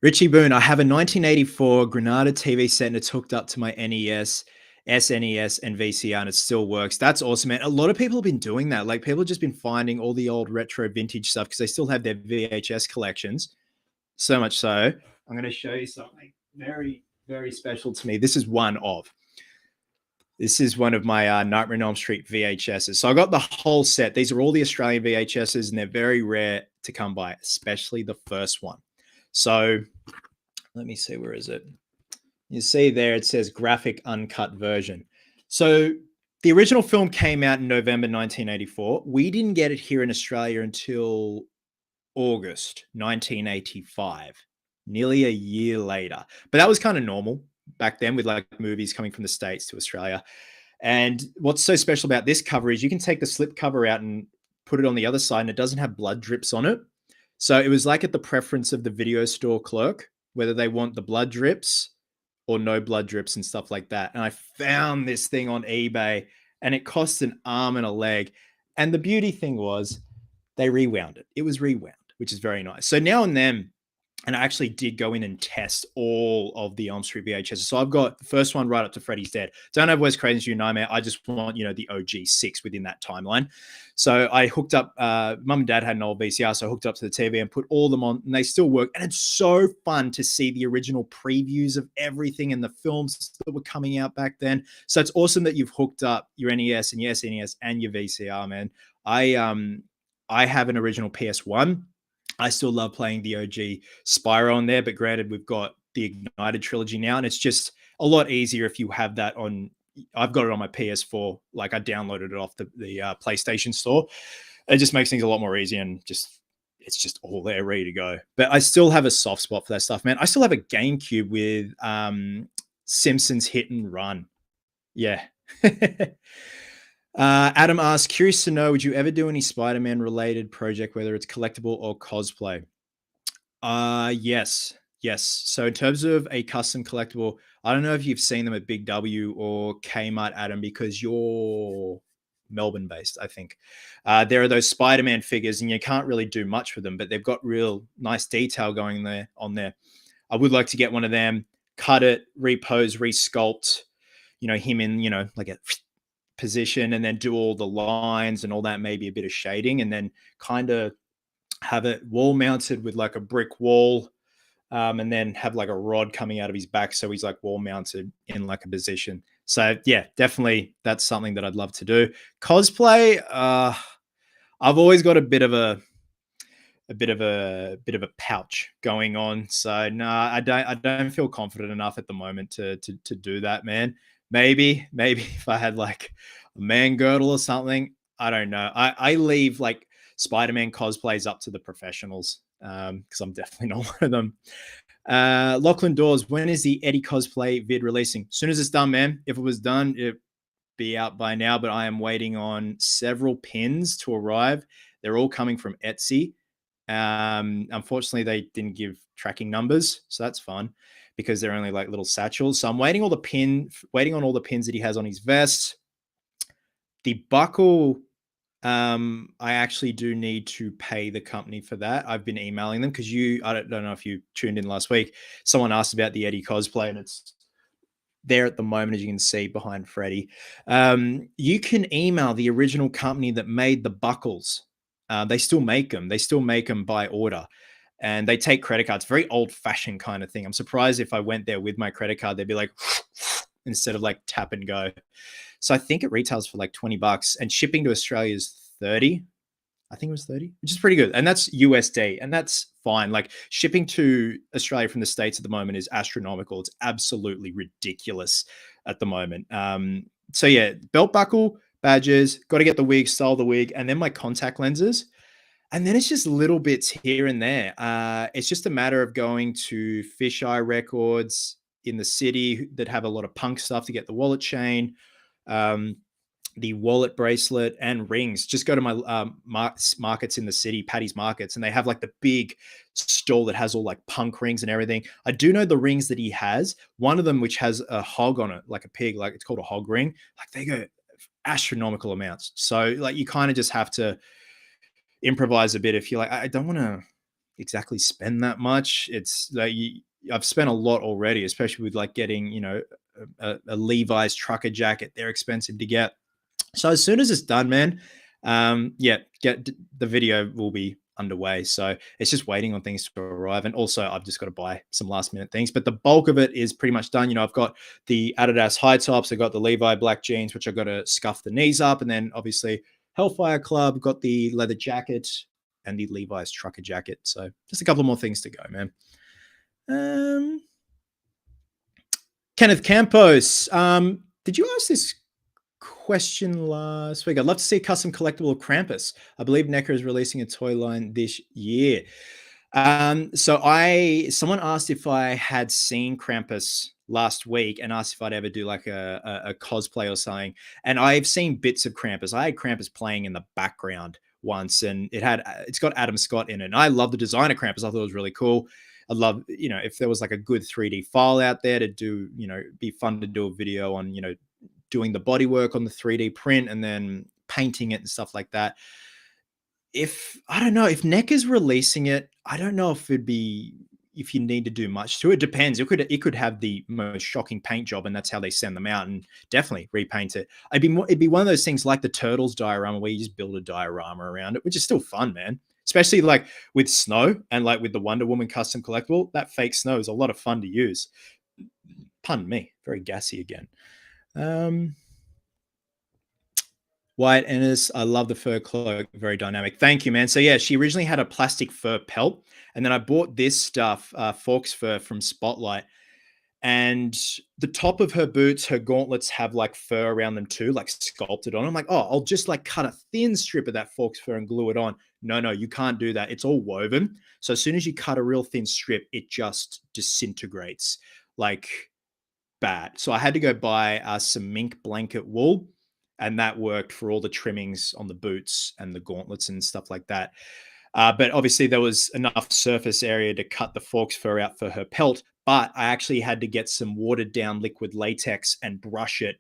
Richie Boone, I have a 1984 Granada TV set and it's hooked up to my NES, SNES, and VCR, and it still works. That's awesome, man. A lot of people have been doing that. Like, people have just been finding all the old retro vintage stuff because they still have their VHS collections. So much so, I'm going to show you something very very special to me. This is one of. This is one of my Nightmare on Elm Street VHSs. So I got the whole set. These are all the Australian VHSs, and they're very rare to come by, especially the first one. So let me see, where is it? You see there, it says graphic uncut version. So the original film came out in November 1984. We didn't get it here in Australia until August 1985, nearly a year later. But that was kind of normal back then with like movies coming from the States to Australia. And what's so special about this cover is you can take the slip cover out and put it on the other side, and it doesn't have blood drips on it. So it was like at the preference of the video store clerk, whether they want the blood drips or no blood drips and stuff like that. And I found this thing on eBay, and it cost an arm and a leg. And the beauty thing was they rewound it. It was rewound, which is very nice. So now and then, and I actually did go in and test all of the Elm Street VHS. So I've got the first one right up to Freddy's Dead. Don't have Wes Craven's New Nightmare. I just want, the OG 6 within that timeline. So I hooked up, mum and dad had an old VCR, so I hooked up to the TV and put all of them on, and they still work. And it's so fun to see the original previews of everything and the films that were coming out back then. So it's awesome that you've hooked up your NES and your SNES and your VCR, man. I have an original PS1. I still love playing the OG Spyro on there, but granted, we've got the Ignited trilogy now, and it's just a lot easier if you have that on. I've got it on my PS4. Like I downloaded it off the PlayStation Store. It just makes things a lot more easy, and it's just all there, ready to go. But I still have a soft spot for that stuff, man. I still have a GameCube with Simpsons Hit and Run. Yeah. Adam asks, curious to know, would you ever do any Spider-Man related project, whether it's collectible or cosplay? Yes. So in terms of a custom collectible, I don't know if you've seen them at Big W or Kmart, Adam, because you're Melbourne based, I think. There are those Spider-Man figures, and you can't really do much with them, but they've got real nice detail going there on there. I would like to get one of them, cut it, repose, resculpt, him in, like a position, and then do all the lines and all that, maybe a bit of shading, and then kind of have it wall mounted with like a brick wall, and then have like a rod coming out of his back, so he's like wall mounted in like a position. So yeah, definitely that's something that I'd love to do. Cosplay, I've always got a bit of a pouch going on, so no, I don't feel confident enough at the moment to do that, man. Maybe if I had like a man girdle or something, I don't know. I leave like Spider-Man cosplays up to the professionals, because I'm definitely not one of them. Lachlan Dawes, when is the Eddie cosplay vid releasing? As soon as it's done, man. If it was done, it'd be out by now, but I am waiting on several pins to arrive. They're all coming from Etsy. Unfortunately, they didn't give tracking numbers, so that's fun because they're only like little satchels. So I'm waiting on all the pins that he has on his vest. The buckle, I actually do need to pay the company for that. I've been emailing them because I don't know if you tuned in last week. Someone asked about the Eddie cosplay, and it's there at the moment, as you can see behind Freddy. You can email the original company that made the buckles. They still make them. They still make them by order, and they take credit cards. Very old-fashioned kind of thing. I'm surprised if I went there with my credit card, they'd be like instead of like tap and go. So I think it retails for like $20, and shipping to Australia is 30. I think it was 30, which is pretty good. And that's USD, and that's fine. Like shipping to Australia from the States at the moment is astronomical. It's absolutely ridiculous at the moment. So yeah, belt buckle, badges, got to get the wig, style the wig, and then my contact lenses. And then it's just little bits here and there. It's just a matter of going to Fisheye Records in the city that have a lot of punk stuff to get the wallet chain, the wallet bracelet, and rings. Just go to my markets in the city, Paddy's Markets, and they have like the big stall that has all like punk rings and everything. I do know the rings that he has. One of them, which has a hog on it, like a pig, like it's called a hog ring. Like they go astronomical amounts. So like you kind of just have to improvise a bit if you're like, I don't want to exactly spend that much. It's like I've spent a lot already, especially with like getting, a Levi's trucker jacket. They're expensive to get. So as soon as it's done, man, get the video will be underway. So it's just waiting on things to arrive. And also, I've just got to buy some last minute things. But the bulk of it is pretty much done. I've got the Adidas high tops, I've got the Levi black jeans, which I've got to scuff the knees up. And then obviously, Hellfire Club, got the leather jacket and the Levi's trucker jacket. So just a couple more things to go, man. Um, Kenneth Campos, did you ask this question last week? I'd love to see a custom collectible of Krampus. I believe NECA is releasing a toy line this year. Someone asked if I had seen Krampus last week and asked if I'd ever do like a cosplay or something. And I've seen bits of Krampus. I had Krampus playing in the background once, and it's got Adam Scott in it. And I love the design of Krampus. I thought it was really cool. I'd love, if there was like a good 3D file out there to do, be fun to do a video on, doing the body work on the 3D print and then painting it and stuff like that. I don't know if NEC is releasing it, I don't know if if you need to do much to it. Depends. It could have the most shocking paint job, and that's how they send them out, and definitely repaint it. It'd be one of those things like the Turtles diorama where you just build a diorama around it, which is still fun, man. Especially like with snow and like with the Wonder Woman custom collectible, that fake snow is a lot of fun to use. Pardon me, very gassy again. White Ennis, I love the fur cloak, very dynamic. Thank you, man. So yeah, she originally had a plastic fur pelt, and then I bought this stuff, Forks fur from Spotlight, and the top of her boots, her gauntlets have like fur around them too, like sculpted on. I'm like, oh, I'll just like cut a thin strip of that Forks fur and glue it on. No, you can't do that. It's all woven. So as soon as you cut a real thin strip, it just disintegrates like bad. So I had to go buy some mink blanket wool, and that worked for all the trimmings on the boots and the gauntlets and stuff like that. But obviously there was enough surface area to cut the Forks fur out for her pelt, but I actually had to get some watered down liquid latex and brush it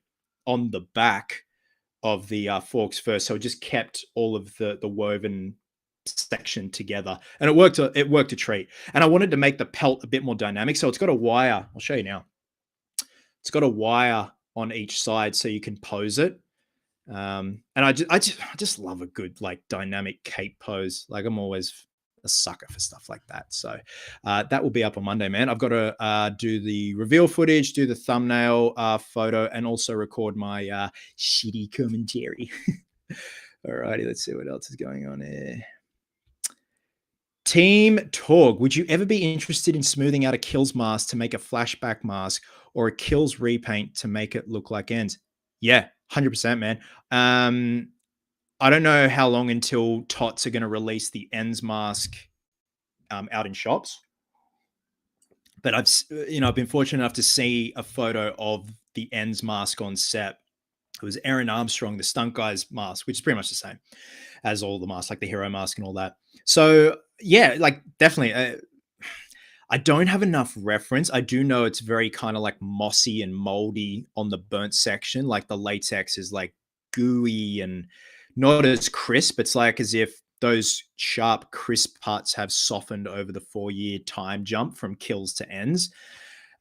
on the back of the Forks fur. So it just kept all of the woven section together, and it worked a treat. And I wanted to make the pelt a bit more dynamic. So it's got a wire. I'll show you now. It's got a wire on each side so you can pose it. And I just love a good like dynamic cape pose. Like I'm always a sucker for stuff like that. So that will be up on Monday, man. I've got to do the reveal footage, do the thumbnail photo, and also record my shitty commentary. Alrighty, let's see what else is going on here. Team Torg, would you ever be interested in smoothing out a Kills mask to make a flashback mask, or a Kills repaint to make it look like Ends? Yeah, 100%, man. I don't know how long until Tots are going to release the Ends mask out in shops, but I've been fortunate enough to see a photo of the Ends mask on set. It was Aaron Armstrong, the stunt guy's mask, which is pretty much the same as all the masks, like the hero mask and all that. So yeah, like definitely. I don't have enough reference. I do know it's very kind of like mossy and moldy on the burnt section. Like the latex is like gooey and not as crisp. It's like as if those sharp, crisp parts have softened over the 4-year time jump from Kills to Ends.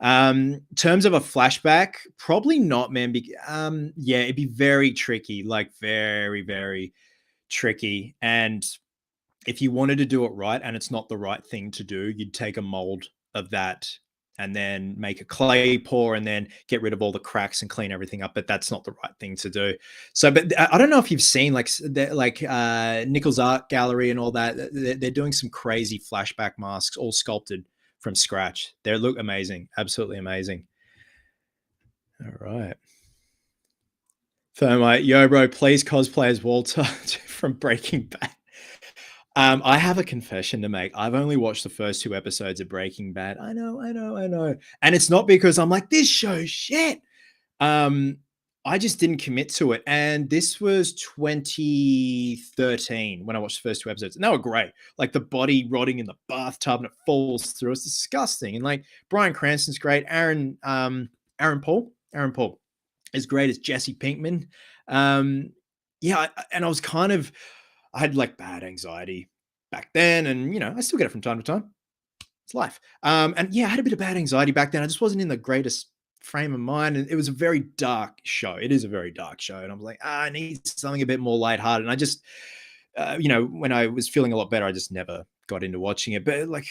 In terms of a flashback, probably not, man. Yeah, it'd be very tricky, like very, very tricky. And if you wanted to do it right and it's not the right thing to do, you'd take a mold of that and then make a clay pour and then get rid of all the cracks and clean everything up. But that's not the right thing to do. So, but I don't know if you've seen like Nichols Art Gallery and all that. They're doing some crazy flashback masks, all sculpted from scratch. They look amazing. Absolutely amazing. All right. Thermite, yo, bro, please cosplay as Walter from Breaking Bad. I have a confession to make. I've only watched the first 2 episodes of Breaking Bad. I know. And it's not because I'm like, this show's shit. I just didn't commit to it. And this was 2013 when I watched the first 2 episodes. And they were great. Like the body rotting in the bathtub and it falls through. It's disgusting. And like Bryan Cranston's great. Aaron Paul is great as Jesse Pinkman. Yeah, and I had like bad anxiety back then, and I still get it from time to time. It's life. And yeah, I had a bit of bad anxiety back then. I just wasn't in the greatest frame of mind, and it was a very dark show. It is a very dark show, and I was like, I need something a bit more lighthearted. And when I was feeling a lot better, I just never got into watching it. But like,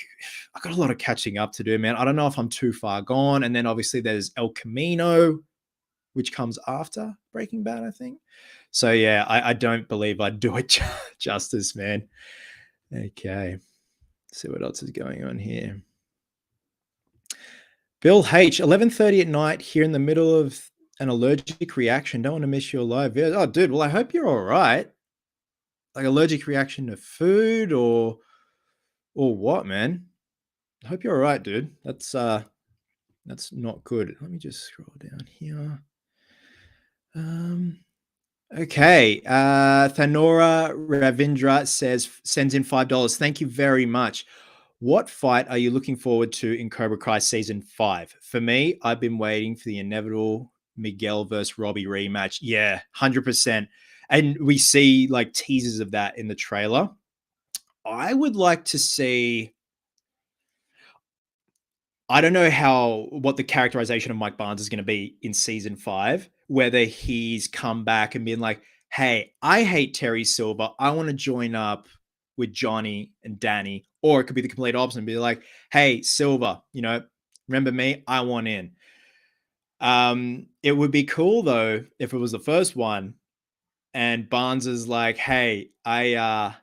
I got a lot of catching up to do, man. I don't know if I'm too far gone. And then obviously there's El Camino, which comes after Breaking Bad, I think. So yeah, I don't believe I'd do it justice, man. Okay, let's see what else is going on here. Bill H, 11:30 at night here in the middle of an allergic reaction. Don't want to miss your live video. Oh, dude. Well, I hope you're all right. Like allergic reaction to food or what, man? I hope you're all right, dude. That's not good. Let me just scroll down here. Okay. Thanora Ravindra sends in $5. Thank you very much. What fight are you looking forward to in Cobra Kai season 5? For me, I've been waiting for the inevitable Miguel versus Robbie rematch. Yeah, 100%. And we see like teasers of that in the trailer. I would like to see. I don't know what the characterization of Mike Barnes is going to be in season 5, whether he's come back and been like, hey, I hate Terry Silver. I want to join up with Johnny and Danny. Or it could be the complete opposite and be like, hey, Silver, remember me? I want in. It would be cool though if it was the first one and Barnes is like, hey, I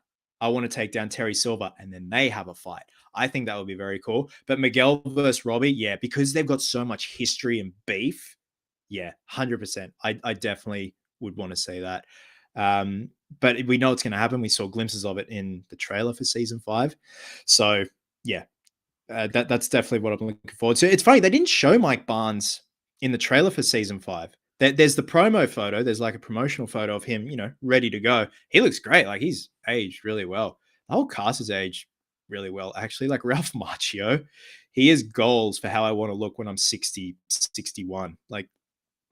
want to take down Terry Silver, and then they have a fight. I think that would be very cool. But Miguel versus Robbie, yeah, because they've got so much history and beef. Yeah, 100%. I definitely would want to see that. But we know it's going to happen. We saw glimpses of it in the trailer for season 5. So yeah, that's definitely what I'm looking forward to. It's funny, they didn't show Mike Barnes in the trailer for season 5. There's the promo photo. There's like a promotional photo of him, ready to go. He looks great. Like he's aged really well. The whole cast has aged really well, actually. Like Ralph Macchio, he has goals for how I want to look when I'm 60, 61. Like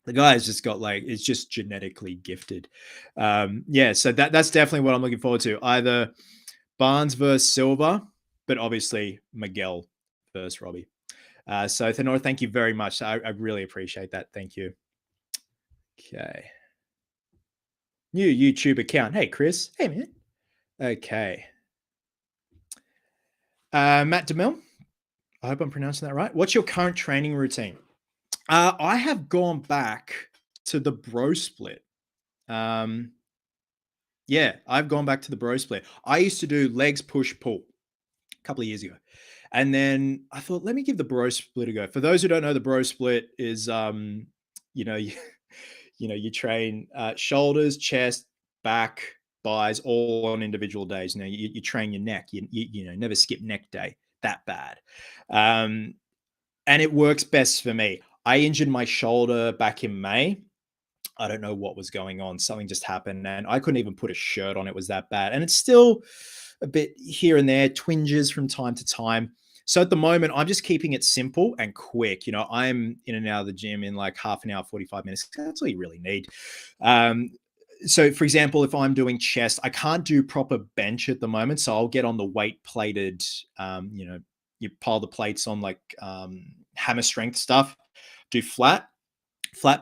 the guy has just got like, it's just genetically gifted. Yeah, so that's definitely what I'm looking forward to. Either Barnes versus Silva, but obviously Miguel versus Robbie. So Thenora, thank you very much. I really appreciate that. Thank you. Okay. New YouTube account. Hey, Chris. Hey, man. Okay. Matt DeMille. I hope I'm pronouncing that right. What's your current training routine? I have gone back to the bro split. Yeah, I've gone back to the bro split. I used to do legs, push, pull a couple of years ago. And then I thought, let me give the bro split a go. For those who don't know, the bro split is, you, you train shoulders, chest, back, buys all on individual days. You train your neck. You never skip neck day. That bad. And it works best for me. I injured my shoulder back in May. I don't know what was going on. Something just happened and I couldn't even put a shirt on. It was that bad. And it's still a bit here and there, twinges from time to time. So at the moment, I'm just keeping it simple and quick. I'm in and out of the gym in like half an hour, 45 minutes. That's all you really need. So for example, if I'm doing chest, I can't do proper bench at the moment. So I'll get on the weight plated, you pile the plates on like hammer strength stuff, do flat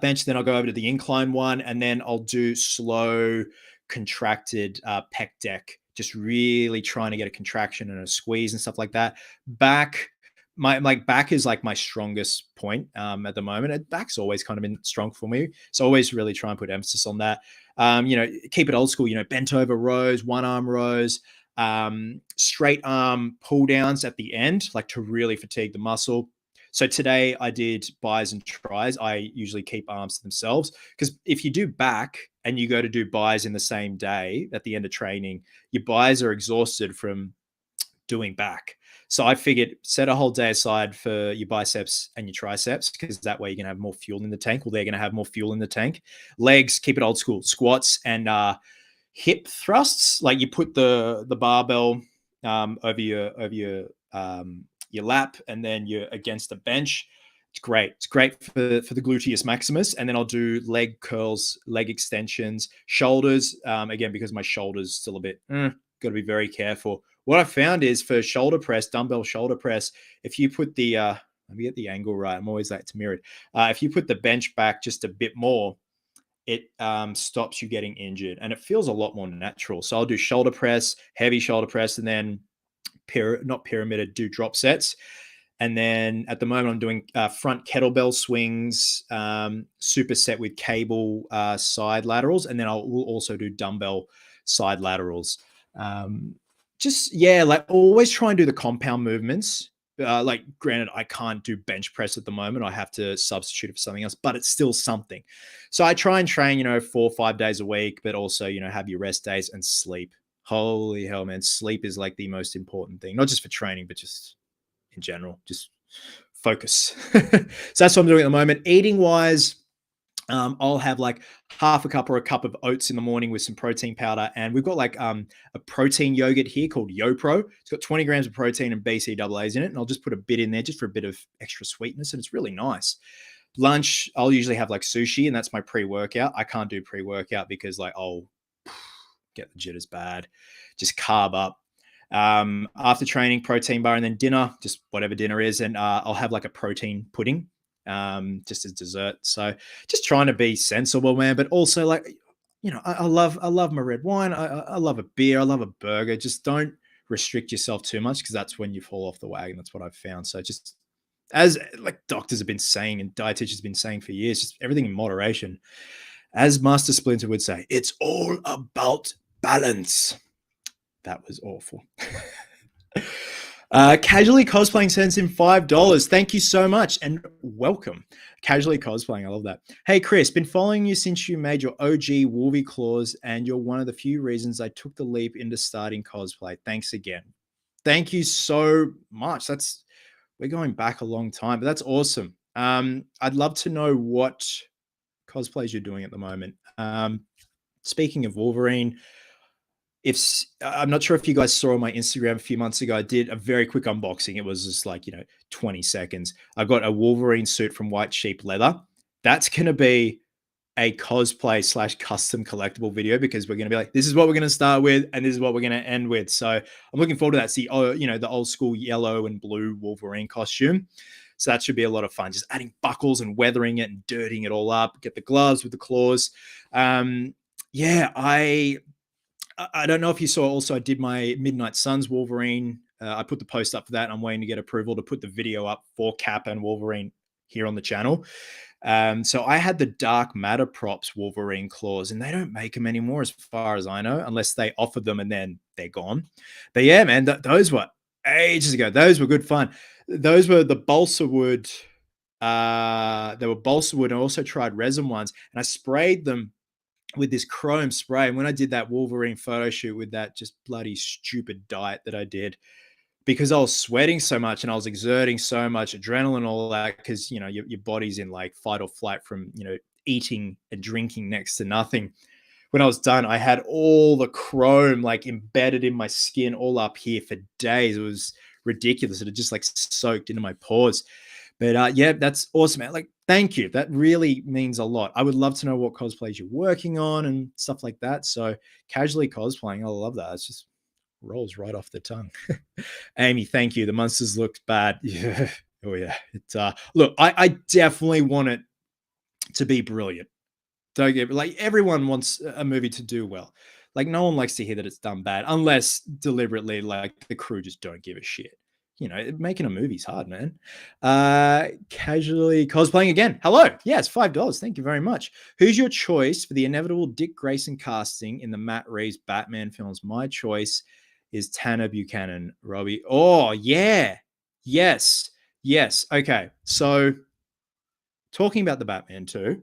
bench, then I'll go over to the incline one, and then I'll do slow contracted pec deck, just really trying to get a contraction and a squeeze and stuff like that. Back, my back is like my strongest point at the moment. Back's always kind of been strong for me, so always really try and put emphasis on that. Keep it old school. Bent over rows, one arm rows, straight arm pull downs at the end, like to really fatigue the muscle. So today I did buys and tries. I usually keep arms to themselves because if you do back and you go to do buys in the same day at the end of training, your buys are exhausted from doing back. So I figured set a whole day aside for your biceps and your triceps because that way you're going to have more fuel in the tank. Well, they're going to have more fuel in the tank. Legs, keep it old school. Squats and hip thrusts. Like you put the barbell over your lap and then you're against the bench. It's great. It's great for the gluteus maximus. And then I'll do leg curls, leg extensions, shoulders. Again, because my shoulder's still a bit, got to be very careful. What I found is for shoulder press, dumbbell shoulder press, if you put the, let me get the angle right. I'm always like it's mirrored. If you put the bench back just a bit more it stops you getting injured and it feels a lot more natural. So I'll do shoulder press, heavy shoulder press, and then not pyramided, do drop sets. And then at the moment, I'm doing front kettlebell swings, superset with cable side laterals, and then will also do dumbbell side laterals. Just yeah, like always try and do the compound movements. Like granted, I can't do bench press at the moment. I have to substitute it for something else, but it's still something. So I try and train, 4 or 5 days a week, but also, have your rest days and sleep. Holy hell, man. Sleep is like the most important thing, not just for training, but just in general. Just focus. So that's what I'm doing at the moment. Eating wise, I'll have like half a cup or a cup of oats in the morning with some protein powder. And we've got like a protein yogurt here called YoPro. It's got 20 grams of protein and BCAAs in it. And I'll just put a bit in there just for a bit of extra sweetness. And it's really nice. Lunch, I'll usually have like sushi, and that's my pre-workout. I can't do pre-workout because like I'll get the jitters bad. Just carb up. After training, protein bar, and then dinner, just whatever dinner is. And I'll have like a protein pudding just as dessert. So just trying to be sensible, man, but also like, I love my red wine. I love a beer. I love a burger. Just don't restrict yourself too much because that's when you fall off the wagon. That's what I've found. So just as like doctors have been saying and dietitians have been saying for years, just everything in moderation. As Master Splinter would say, it's all about balance. That was awful. Casually cosplaying sends in $5. Thank you so much and welcome. Casually cosplaying, I love that. Hey Chris, been following you since you made your OG Wolvie claws, and you're one of the few reasons I took the leap into starting cosplay. Thanks again. Thank you so much. We're going back a long time, but that's awesome. I'd love to know what cosplays you're doing at the moment. Speaking of Wolverine, I'm not sure if you guys saw on my Instagram a few months ago, I did a very quick unboxing. It was just like, 20 seconds. I got a Wolverine suit from White Sheep Leather. That's going to be a cosplay / custom collectible video because we're going to be like, this is what we're going to start with and this is what we're going to end with. So I'm looking forward to that. It's the old school yellow and blue Wolverine costume. So that should be a lot of fun. Just adding buckles and weathering it and dirtying it all up. Get the gloves with the claws. I don't know if you saw also, I did my Midnight Suns Wolverine. I put the post up for that. And I'm waiting to get approval to put the video up for Cap and Wolverine here on the channel. So I had the Dark Matter props Wolverine claws, and they don't make them anymore as far as I know, unless they offered them and then they're gone. But yeah, man, those were ages ago. Those were good fun. Those were the balsa wood. They were balsa wood. And I also tried resin ones, and I sprayed them with this chrome spray. And when I did that Wolverine photo shoot with that just bloody stupid diet that I did, because I was sweating so much and I was exerting so much adrenaline, all that, because, your body's in like fight or flight from, eating and drinking next to nothing. When I was done, I had all the chrome like embedded in my skin all up here for days. It was ridiculous. It had just like soaked into my pores. But yeah, that's awesome, man. Like, thank you. That really means a lot. I would love to know what cosplays you're working on and stuff like that. So casually cosplaying, I love that. It's just rolls right off the tongue. Amy, thank you. The monsters looked bad. Yeah. Oh yeah. Look, I definitely want it to be brilliant. Don't get like everyone wants a movie to do well. Like no one likes to hear that it's done bad unless deliberately like the crew just don't give a shit. Making a movie's hard, man. Casually cosplaying again. Hello. Yes, $5. Thank you very much. Who's your choice for the inevitable Dick Grayson casting in the Matt Reeves Batman films? My choice is Tanner Buchanan, Robbie. Oh, yeah. Yes. Okay. So talking about the Batman too.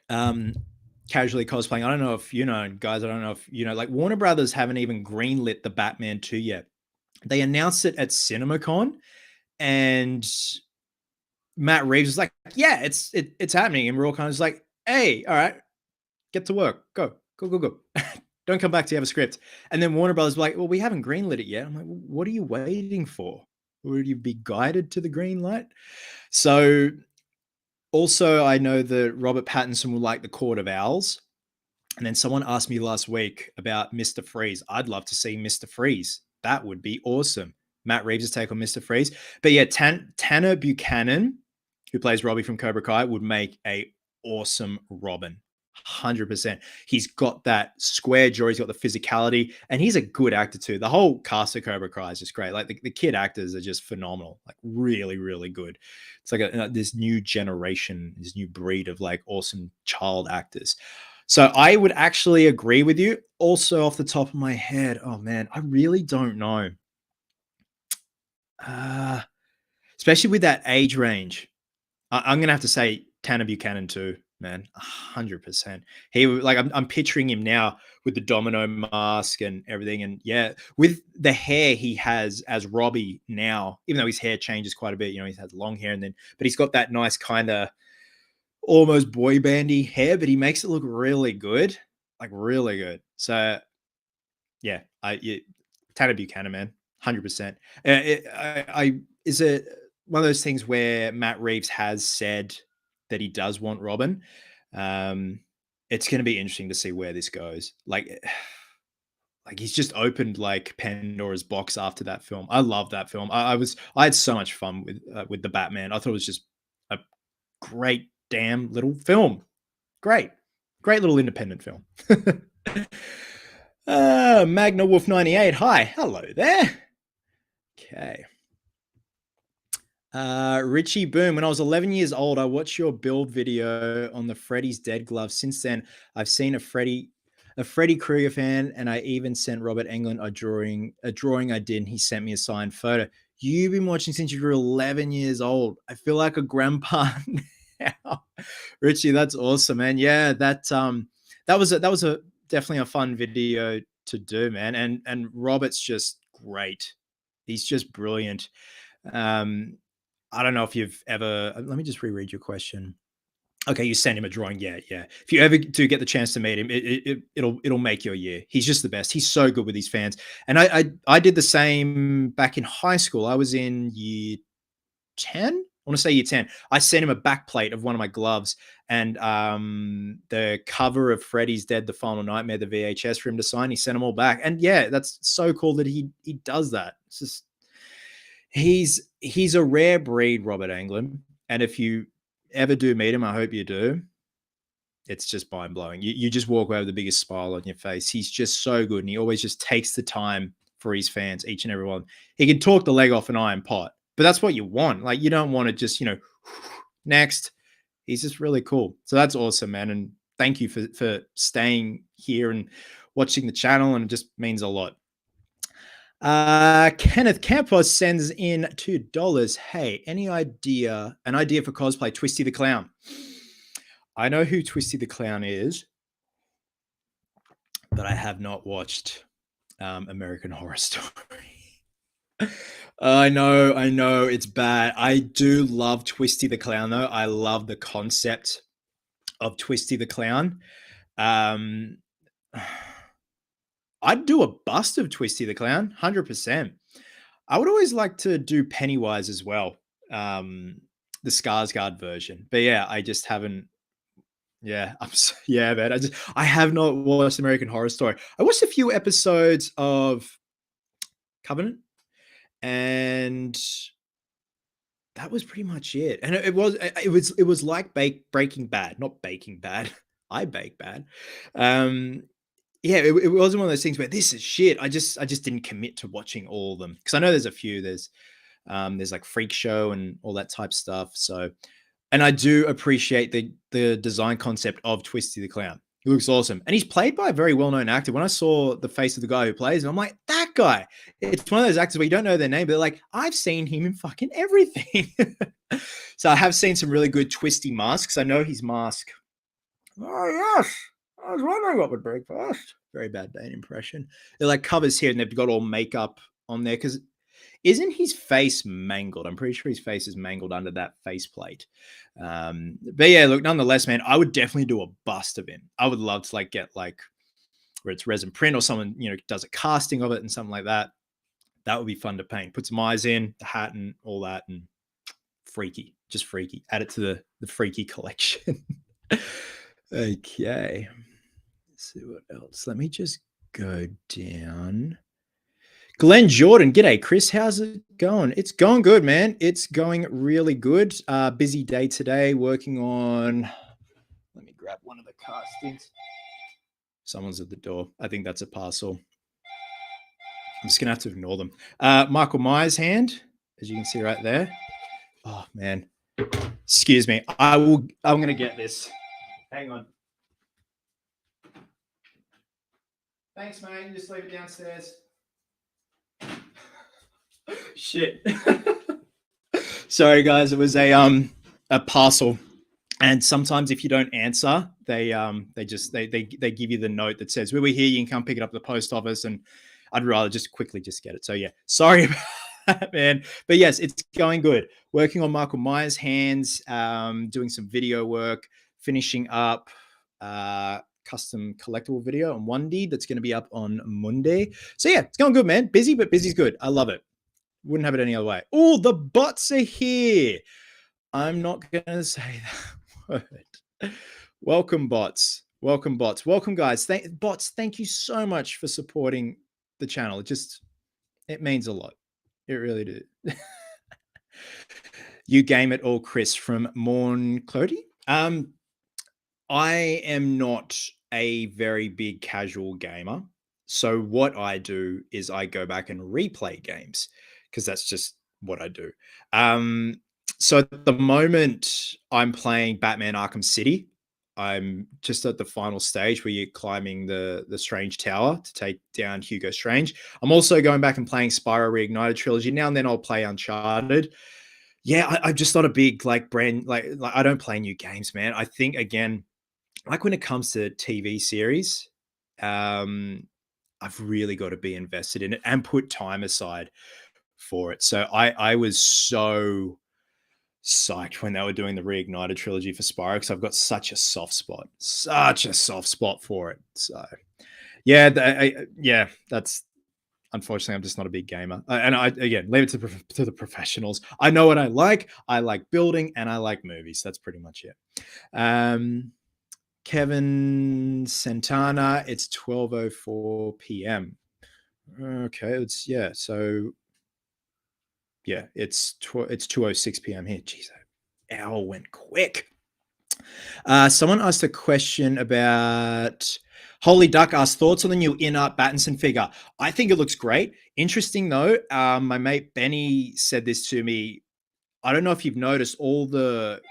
Casually cosplaying. I don't know if guys, I don't know if like Warner Brothers haven't even greenlit the Batman 2 yet. They announced it at CinemaCon, and Matt Reeves was like, yeah, it's happening. And we're all kind of just like, hey, all right, get to work. Go. Don't come back to have a script. And then Warner Brothers were like, well, we haven't greenlit it yet. I'm like, what are you waiting for? Would you be guided to the green light? So also, I know that Robert Pattinson will like the Court of Owls. And then someone asked me last week about Mr. Freeze. I'd love to see Mr. Freeze. That would be awesome. Matt Reeves' take on Mr. Freeze. But yeah, Tanner Buchanan, who plays Robbie from Cobra Kai, would make a awesome Robin. 100%. He's got that square jaw, he's got the physicality, and he's a good actor too. The whole cast of Cobra Kai is just great. Like the kid actors are just phenomenal, like really, really good. It's like this new generation, this new breed of like awesome child actors. So I would actually agree with you. Also, off the top of my head, oh man, I really don't know. Uh, Especially with that age range. I'm gonna have to say Tanner Buchanan too, man, 100%. Like I'm picturing him now with the domino mask and everything, and yeah, with the hair he has as Robbie now, even though his hair changes quite a bit, he has long hair, and then but he's got that nice kind of almost boy bandy hair, but he makes it look really good, like really good. So yeah, Tanner Buchanan, man, 100%. Is it one of those things where Matt Reeves has said that he does want Robin? Um, it's going to be interesting to see where this goes. Like he's just opened like Pandora's box after that film. I love that film. I had so much fun with the Batman. I thought it was just a great damn little film. Great little independent film. Magna Wolf 98. Hi, hello there. Okay. Richie Boom. When I was 11 years old, I watched your build video on the Freddy's Dead glove. Since then, I've seen a Freddy Krueger fan, and I even sent Robert Englund a drawing I did, and he sent me a signed photo. You've been watching since you were 11 years old. I feel like a grandpa now. Richie, that's awesome, man. Yeah, that was a definitely a fun video to do, man. And Robert's just great. He's just brilliant. I don't know if you've ever. Let me just reread your question. Okay, you send him a drawing. Yeah, yeah. If you ever do get the chance to meet him, it'll make your year. He's just the best. He's so good with his fans. And I did the same back in high school. I was in year 10. I want to say year 10. I sent him a back plate of one of my gloves and the cover of Freddy's Dead, The Final Nightmare, the VHS for him to sign. He sent them all back. And yeah, that's so cool that he does that. It's just he's a rare breed, Robert Englund. And if you ever do meet him, I hope you do. It's just mind blowing. You just walk away with the biggest smile on your face. He's just so good, and he always just takes the time for his fans, each and every one. He can talk the leg off an iron pot, but that's what you want. Like you don't want to just next. He's just really cool. So that's awesome, man. And thank you for staying here and watching the channel, and it just means a lot. Kenneth Campos sends in $2. Hey, an idea for cosplay? Twisty the Clown. I know who Twisty the Clown is, but I have not watched American Horror Story. I know it's bad. I do love Twisty the Clown though. I love the concept of Twisty the Clown. I'd do a bust of Twisty the Clown, 100%. I would always like to do Pennywise as well, the Skarsgård version. But yeah, I just haven't. Yeah, yeah, man. I have not watched American Horror Story. I watched a few episodes of Covenant, and that was pretty much it. And it was like Breaking Bad, not Baking Bad. I bake bad. Yeah, it wasn't one of those things where this is shit. I just didn't commit to watching all of them because I know there's a few. There's like Freak Show and all that type stuff. So, and I do appreciate the design concept of Twisty the Clown. He looks awesome, and he's played by a very well known actor. When I saw the face of the guy who plays him, I'm like, that guy. It's one of those actors where you don't know their name, but like I've seen him in fucking everything. So I have seen some really good Twisty masks. I know his mask. Oh yes. I was wondering what would break first. Very bad Bane impression. It like covers here and they've got all makeup on there because isn't his face mangled? I'm pretty sure his face is mangled under that faceplate. But yeah, look, nonetheless, man, I would definitely do a bust of him. I would love to like get like where it's resin print or someone does a casting of it and something like that. That would be fun to paint. Put some eyes in, the hat and all that, and freaky, just freaky. Add it to the freaky collection. Okay. Let's see what else. Let me just go down. Glenn Jordan. G'day, Chris. How's it going? It's going good, man. It's going really good. Busy day today working on grab one of the castings. Someone's at the door. I think that's a parcel. I'm just gonna have to ignore them. Michael Myers' hand, as you can see right there. Oh man, excuse me. I'm gonna get this. Hang on. Thanks, mate. Just leave it downstairs. Shit. Sorry, guys. It was a parcel, and sometimes if you don't answer, they give you the note that says, "We were here. You can come pick it up at the post office." And I'd rather just quickly just get it. So yeah, sorry about that, man. But yes, it's going good. Working on Michael Myers' hands, doing some video work, finishing up custom collectible video on 1D that's going to be up on Monday. So yeah, it's going good, man. Busy, but busy's good. I love it. Wouldn't have it any other way. Oh, the bots are here. I'm not going to say that word. Welcome, bots. Welcome, bots. Welcome, guys. Bots, thank you so much for supporting the channel. It means a lot. It really did. You game it all, Chris from Morn Clody. I am not a very big casual gamer. So what I do is I go back and replay games because that's just what I do. So at the moment, I'm playing Batman Arkham City. I'm just at the final stage where you're climbing the Strange Tower to take down Hugo Strange. I'm also going back and playing Spyro Reignited Trilogy. Now and then I'll play Uncharted. Yeah, I'm just not a big brand like I don't play new games, man. I think again, like when it comes to TV series, I've really got to be invested in it and put time aside for it. So I was so psyched when they were doing the Reignited trilogy for Spyro because I've got such a soft spot for it. So yeah, that's unfortunately I'm just not a big gamer. And I again leave it to the professionals. I know what I like. I like building and I like movies. That's pretty much it. Kevin Santana, it's 12:04 p.m. Okay, it's so yeah, it's 2:06 p.m. here. Jeez, that hour went quick. Someone asked a question about Holy Duck asked thoughts on the new in-art Battinson figure. I think it looks great. Interesting though, my mate Benny said this to me. I don't know if you've noticed all the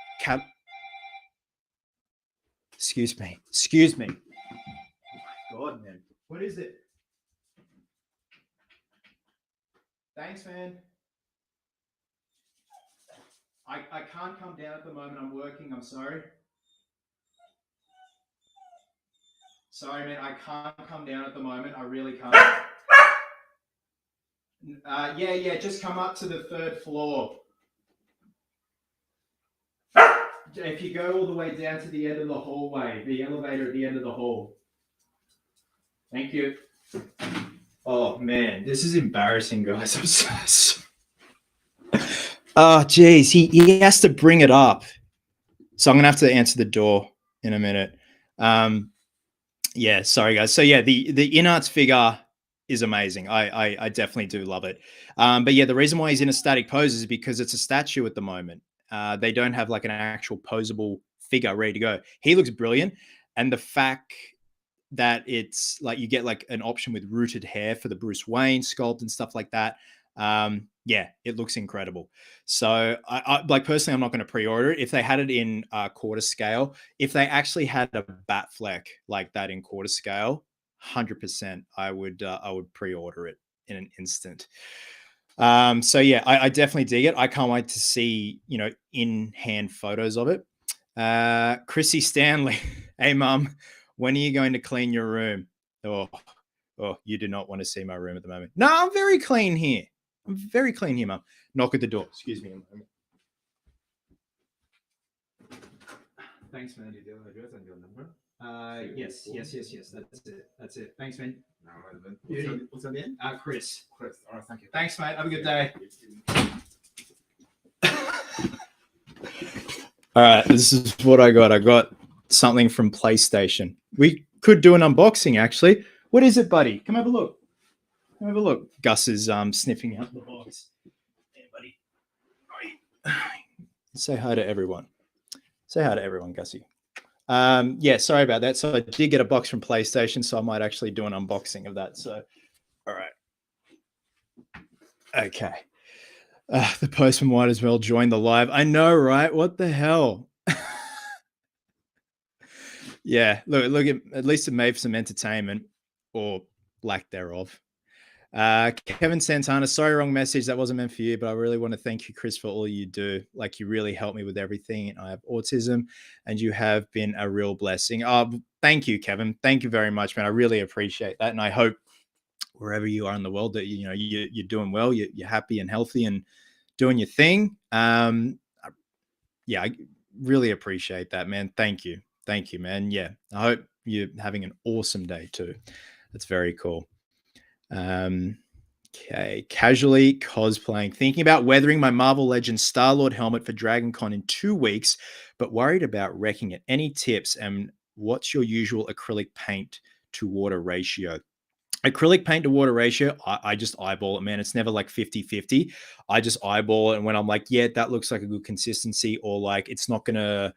Excuse me. Oh my God, man. What is it? Thanks, man. I can't come down at the moment. I'm working. I'm sorry. Sorry, man. I can't come down at the moment. I really can't. Yeah. Just come up to the 3rd floor. If you go all the way down to the end of the hallway, the elevator at the end of the hall. Thank you. Oh, man. This is embarrassing, guys. I'm so oh, geez. He has to bring it up. So I'm going to have to answer the door in a minute. Yeah, sorry, guys. So yeah, the in-arts figure is amazing. I definitely do love it. But yeah, the reason why he's in a static pose is because it's a statue at the moment. They don't have like an actual posable figure ready to go. He looks brilliant. And the fact that it's like you get like an option with rooted hair for the Bruce Wayne sculpt and stuff like that. Yeah, it looks incredible. So I like personally, I'm not going to pre-order it. If they had it in quarter scale, if they actually had a Batfleck like that in quarter scale, 100%, I would pre-order it in an instant. So yeah, I definitely dig it. I can't wait to see, in-hand photos of it. Chrissy Stanley, hey mum, when are you going to clean your room? Oh, you do not want to see my room at the moment. No, I'm very clean here. I'm very clean here, mum. Knock at the door. Excuse me a moment. Thanks, man. Your address and your number. Yes. That's it. Thanks, man. What's your name? Chris. Chris. All right, thank you. Thanks, mate. Have a good day. All right, this is what I got. I got something from PlayStation. We could do an unboxing, actually. What is it, buddy? Come have a look. Gus is sniffing out the box. Hey, buddy. Say hi to everyone. Say hi to everyone, Gussie. Yeah, sorry about that. So I did get a box from PlayStation, so I might actually do an unboxing of that. So, all right. Okay. The postman might as well join the live. I know, right? What the hell? Yeah, look, at least it made for some entertainment or lack thereof. Kevin Santana, sorry, wrong message. That wasn't meant for you, but I really want to thank you, Chris, for all you do. Like, you really helped me with everything. I have autism, and you have been a real blessing. Thank you, Kevin. Thank you very much, man. I really appreciate that, and I hope wherever you are in the world that you're doing well, you're happy and healthy, and doing your thing. Yeah, I really appreciate that, man. Thank you, man. Yeah, I hope you're having an awesome day too. That's very cool. Okay, casually cosplaying, thinking about weathering my Marvel Legends Star-Lord helmet for Dragon Con in 2 weeks, but worried about wrecking it. Any tips? And what's your usual acrylic paint to water ratio? Acrylic paint to water ratio, I just eyeball it, man. It's never like 50-50. I just eyeball it. And when I'm like, yeah, that looks like a good consistency, or like it's not going to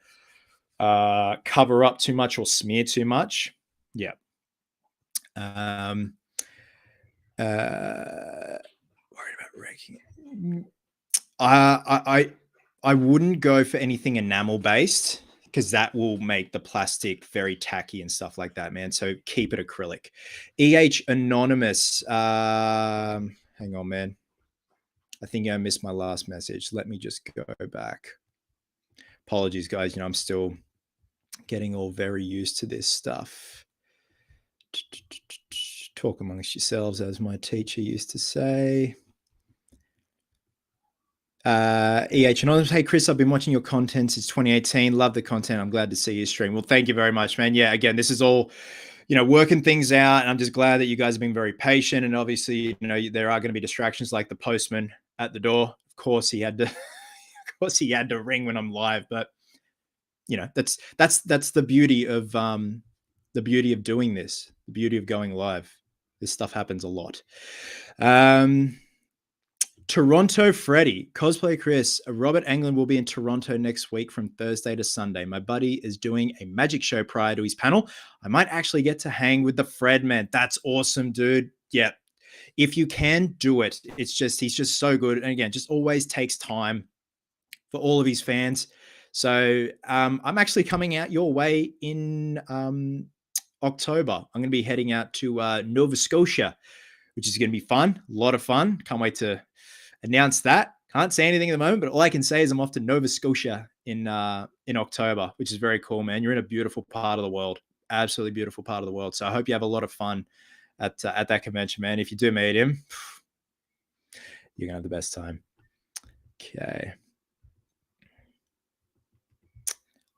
cover up too much or smear too much. Yeah. Worried about wrecking it. I wouldn't go for anything enamel based because that will make the plastic very tacky and stuff like that, man. So keep it acrylic. Anonymous. Hang on, man. I think I missed my last message. Let me just go back. Apologies, guys. I'm still getting all very used to this stuff. Talk amongst yourselves, as my teacher used to say. Anonymous, hey Chris, I've been watching your content since 2018. Love the content. I'm glad to see you stream. Well, thank you very much, man. Yeah, again, this is all, working things out, and I'm just glad that you guys have been very patient. And obviously, there are going to be distractions like the postman at the door. Of course, he had to ring when I'm live, but that's the beauty of doing this, the beauty of going live. This stuff happens a lot. Toronto Freddy, Cosplay Chris, Robert Englund will be in Toronto next week from Thursday to Sunday. My buddy is doing a magic show prior to his panel. I might actually get to hang with the Fred, man. That's awesome, dude. Yeah. If you can do it, he's just so good. And again, just always takes time for all of his fans. So I'm actually coming out your way in October. I'm going to be heading out to Nova Scotia, which is going to be fun. A lot of fun. Can't wait to announce that. Can't say anything at the moment, but all I can say is I'm off to Nova Scotia in October, which is very cool, man. You're in a beautiful part of the world, absolutely beautiful part of the world. So I hope you have a lot of fun at that convention, man. If you do meet him, you're gonna have the best time. Okay.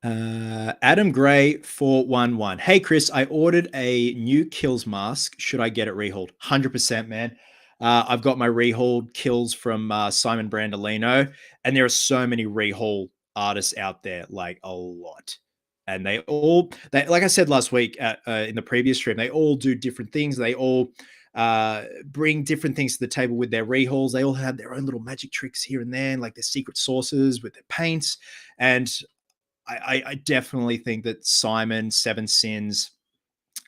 Adam Gray 411. Hey Chris, I ordered a new kills mask. Should I get it rehauled? 100%, man. I've got my rehauled kills from Simon Brandolino, and there are so many rehaul artists out there, like a lot. And they like I said last week in the previous stream, they all do different things. They all bring different things to the table with their rehauls. They all have their own little magic tricks here and there, and like their secret sauces with their paints. And I definitely think that Simon, Seven Sins,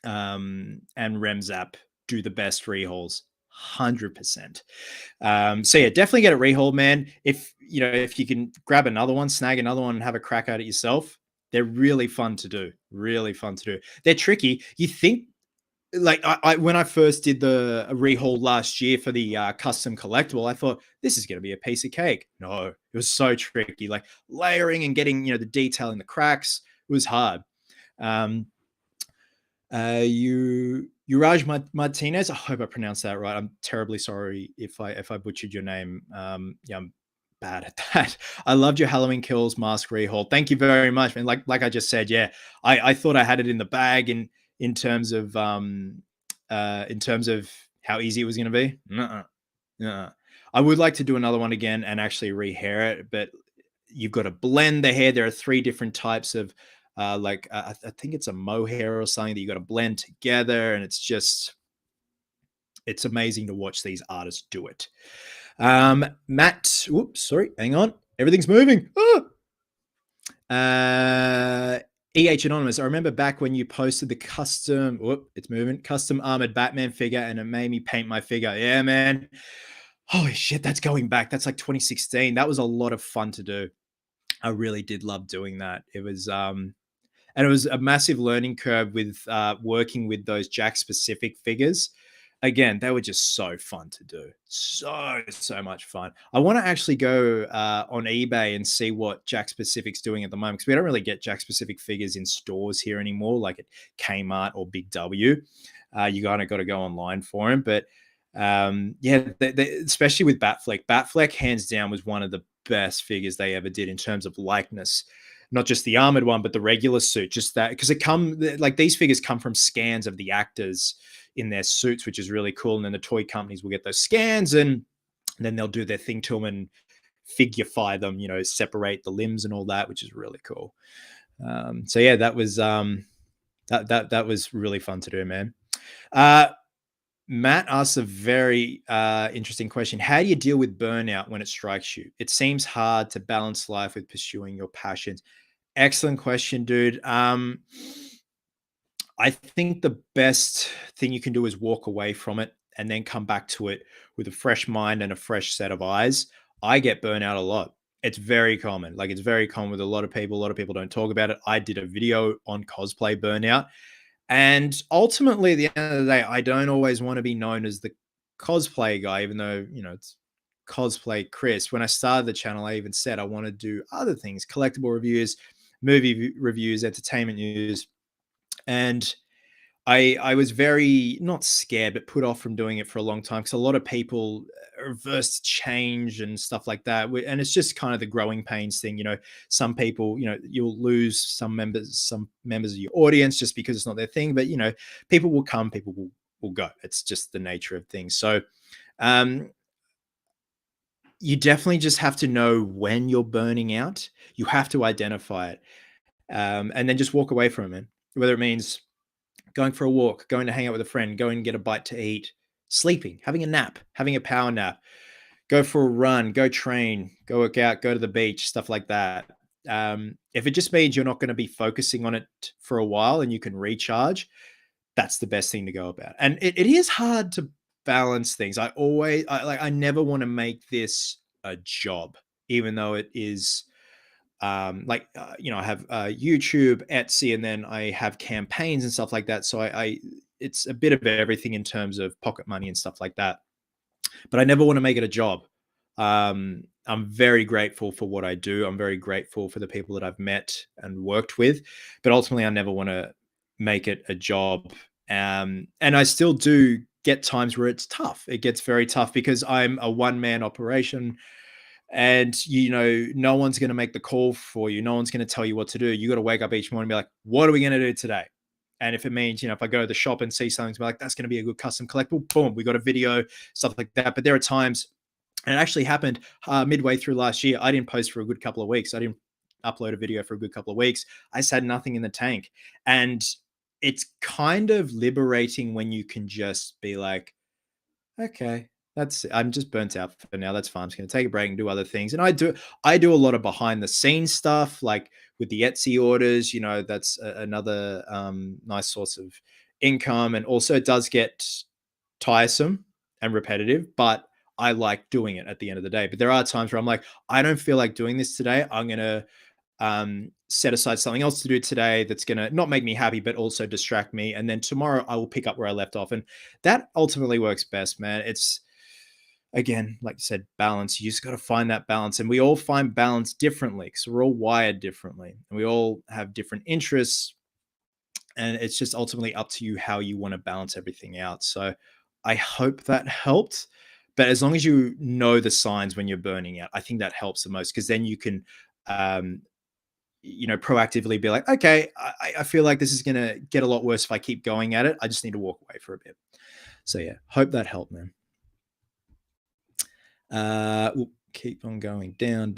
and Remzap do the best rehauls. 100%. So yeah, definitely get it rehauled, man. If you can grab another one, snag another one, and have a crack at it yourself, they're really fun to do. Really fun to do. They're tricky. You think, like when I first did the rehaul last year for the custom collectible, I thought this is going to be a piece of cake. No, it was so tricky. Like layering and getting the detail in the cracks was hard. Uraj Martinez, I hope I pronounced that right. I'm terribly sorry if I butchered your name. Yeah, I'm bad at that. I loved your Halloween Kills mask rehaul. Thank you very much, man. Like I just said, yeah, I thought I had it in the bag in terms of how easy it was going to be. Nuh-uh. I would like to do another one again and actually rehair it, but you've got to blend the hair. There are 3 different types of I think it's a mohair or something that you got to blend together, and it's amazing to watch these artists do it. Matt, whoops, sorry, hang on, everything's moving. Anonymous, I remember back when you posted the custom, whoop, it's moving, custom armored Batman figure, and it made me paint my figure. Yeah, man. Holy shit, that's going back. That's like 2016. That was a lot of fun to do. I really did love doing that. It was and it was a massive learning curve with working with those Jack specific figures. Again, they were just so fun to do. So much fun. I want to actually go on eBay and see what Jack Specific's doing at the moment, because we don't really get Jack Specific figures in stores here anymore, like at Kmart or Big W. You kind of got to go online for them. But yeah, especially with Batfleck. Batfleck, hands down, was one of the best figures they ever did in terms of likeness. Not just the armored one, but the regular suit. Just that, because like these figures come from scans of the actors in their suits, which is really cool. And then the toy companies will get those scans, and then they'll do their thing to them and figurify them, separate the limbs and all that, which is really cool. So yeah, that was that was really fun to do, man. Matt asks a very interesting question. How do you deal with burnout when it strikes you? It seems hard to balance life with pursuing your passions. Excellent question, dude. I think the best thing you can do is walk away from it and then come back to it with a fresh mind and a fresh set of eyes. I get burnout a lot. It's very common. Like, it's very common with a lot of people. A lot of people don't talk about it. I did a video on cosplay burnout. And ultimately, at the end of the day, I don't always want to be known as the cosplay guy, even though, it's cosplay Chris. When I started the channel, I even said I want to do other things, collectible reviews, movie reviews, entertainment news. And I was very, not scared, but put off from doing it for a long time, because a lot of people are averse to change and stuff like that. And it's just kind of the growing pains thing. Some people, you'll lose some members of your audience just because it's not their thing. But, people will come, people will go. It's just the nature of things. So you definitely just have to know when you're burning out. You have to identify it, and then just walk away from it, whether it means going for a walk, going to hang out with a friend, going and get a bite to eat, sleeping, having a nap, having a power nap, go for a run, go train, go work out, go to the beach, stuff like that. If it just means you're not going to be focusing on it for a while and you can recharge, that's the best thing to go about. And it is hard to balance things. I never want to make this a job, even though it is I have YouTube, Etsy, and then I have campaigns and stuff like that. So it's a bit of everything in terms of pocket money and stuff like that. But I never want to make it a job. I'm very grateful for what I do. I'm very grateful for the people that I've met and worked with, but ultimately I never want to make it a job. And I still do get times where it's tough. It gets very tough because I'm a one-man operation. And no one's going to make the call for you. No one's going to tell you what to do. You got to wake up each morning and be like, what are we going to do today? And if it means, if I go to the shop and see something, be like, that's going to be a good custom collectible, boom, we got a video, stuff like that. But there are times, and it actually happened midway through last year, I didn't post for a good couple of weeks. I didn't upload a video for a good couple of weeks. I just had nothing in the tank. And it's kind of liberating when you can just be like, okay, I'm just burnt out for now. That's fine. I'm just going to take a break and do other things. And I do a lot of behind the scenes stuff, like with the Etsy orders. That's another nice source of income. And also, it does get tiresome and repetitive, but I like doing it at the end of the day. But there are times where I'm like, I don't feel like doing this today. I'm going to set aside something else to do today that's going to not make me happy, but also distract me. And then tomorrow I will pick up where I left off. And that ultimately works best, man. It's, again, like you said, balance. You just got to find that balance. And we all find balance differently because we're all wired differently and we all have different interests. And it's just ultimately up to you how you want to balance everything out. So I hope that helped. But as long as you know the signs when you're burning out, I think that helps the most, because then you can, proactively be like, okay, I feel like this is going to get a lot worse if I keep going at it. I just need to walk away for a bit. So yeah, hope that helped, man. We'll keep on going down.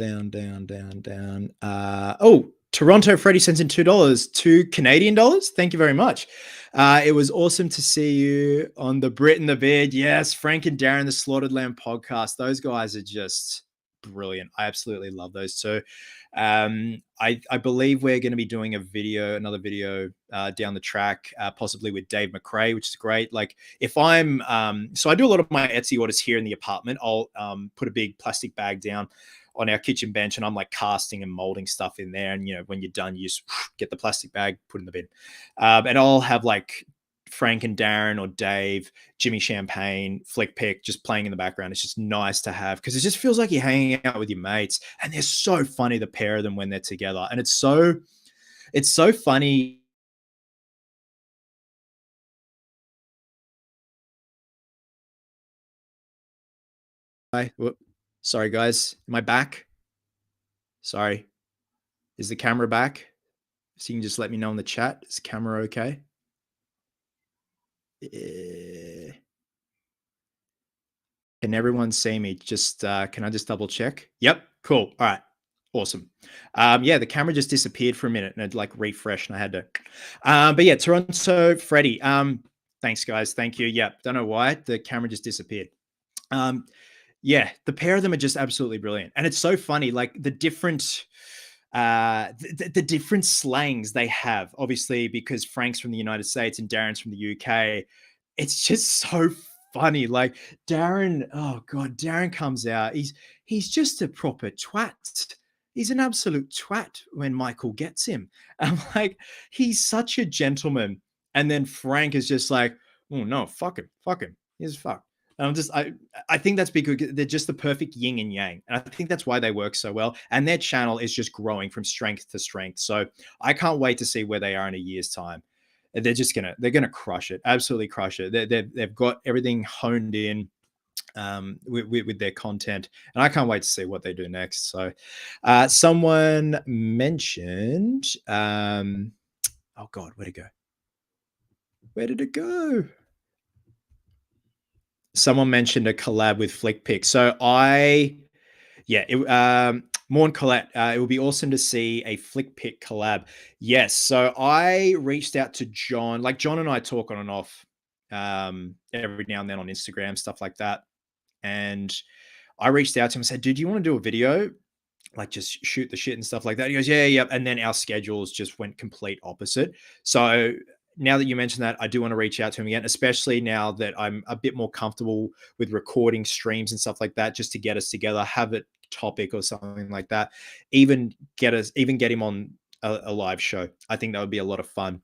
Toronto Freddy sends in $2, $2 Canadian. Thank you very much. It was awesome to see you on the Brit and the Beard. Yes, Frank and Darren, the Slaughtered Lamb podcast. Those guys are just brilliant. I absolutely love those two. I believe we're going to be doing another video down the track, possibly with Dave McRae, which is great. Like if so I do a lot of my Etsy orders here in the apartment. I'll put a big plastic bag down on our kitchen bench, and I'm like casting and molding stuff in there. And when you're done, you just get the plastic bag, put in the bin, and I'll have like Frank and Darren or Dave, Jimmy Champagne, Flick Pick just playing in the background. It's just nice to have because it just feels like you're hanging out with your mates, and they're so funny, the pair of them when they're together, and it's so funny. Sorry, guys, am I back? Sorry, is the camera back? So you can just let me know in the chat. Is the camera okay? Eh, Can everyone see me? Just can I just double check? Yep, cool. All right, awesome. Yeah, the camera just disappeared for a minute and it like refreshed, and I had to. But yeah, Toronto, Freddy. Thanks, guys. Thank you. Yeah, don't know why the camera just disappeared. Um, yeah, the pair of them are just absolutely brilliant, and it's so funny, like the different slangs they have. Obviously, because Frank's from the United States and Darren's from the UK, it's just so funny. Like Darren, oh god, Darren comes out. He's just a proper twat. He's an absolute twat when Michael gets him. I'm like, he's such a gentleman. And then Frank is just like, oh no, fuck him. He's fucked. And I think that's because they're just the perfect yin and yang. And I think that's why they work so well. And their channel is just growing from strength to strength. So I can't wait to see where they are in a year's time. They're gonna crush it, absolutely crush it. They've got everything honed in with their content, and I can't wait to see what they do next. So, someone mentioned, oh god, where'd it go? Where did it go? Someone mentioned a collab with FlickPick. So yeah, Morn Colette, it would be awesome to see a FlickPick collab. Yes. So I reached out to John. Like John and I talk on and off every now and then on Instagram, stuff like that. And I reached out to him and said, dude, do you want to do a video? Like just shoot the shit and stuff like that. He goes, yeah, yeah. And then our schedules just went complete opposite. So now that you mentioned that, I do want to reach out to him again, especially now that I'm a bit more comfortable with recording streams and stuff like that, just to get us together, have a topic or something like that. Even get him on a live show. I think that would be a lot of fun.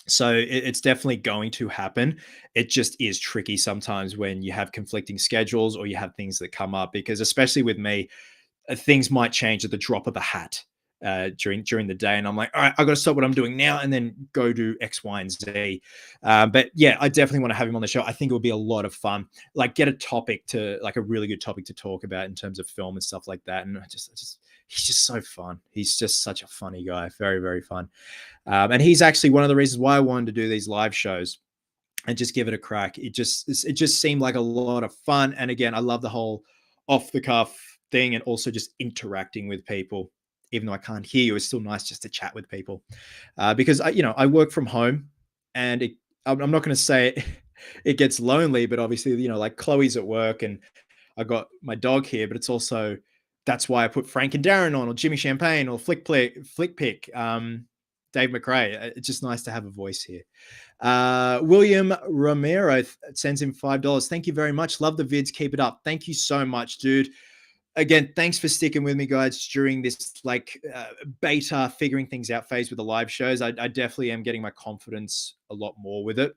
So it's definitely going to happen. It just is tricky sometimes when you have conflicting schedules or you have things that come up, because especially with me, things might change at the drop of a hat during the day, and I'm like, all right, I got to stop what I'm doing now and then go do X, Y, and Z. But yeah, I definitely want to have him on the show. I think it would be a lot of fun. Like get a topic to like a really good topic to talk about in terms of film and stuff like that. And he's just so fun. He's just such a funny guy. Very, very fun. And he's actually one of the reasons why I wanted to do these live shows and just give it a crack. It just seemed like a lot of fun. And again, I love the whole off the cuff thing, and also just interacting with people. Even though I can't hear you, it's still nice just to chat with people, because I work from home, and I'm not going to say it gets lonely, but obviously like Chloe's at work and I got my dog here, but it's also that's why I put Frank and Darren on, or Jimmy Champagne, or Flick Pick, Dave McRae. It's just nice to have a voice here. William Romero sends him $5. Thank you very much. Love the vids. Keep it up. Thank you so much, dude. Again, thanks for sticking with me, guys, during this like beta figuring things out phase with the live shows. I definitely am getting my confidence a lot more with it.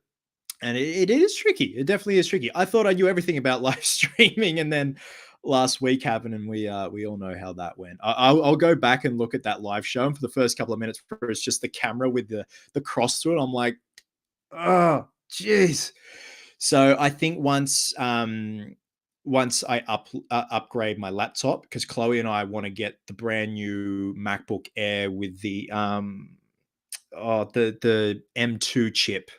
And it is tricky. It definitely is tricky. I thought I knew everything about live streaming, and then last week happened, and we all know how that went. I'll go back and look at that live show, and for the first couple of minutes, it's just the camera with the cross through it. I'm like, oh, jeez. So I think once I upgrade my laptop, because Chloe and I want to get the brand new MacBook Air with the the M2 chip.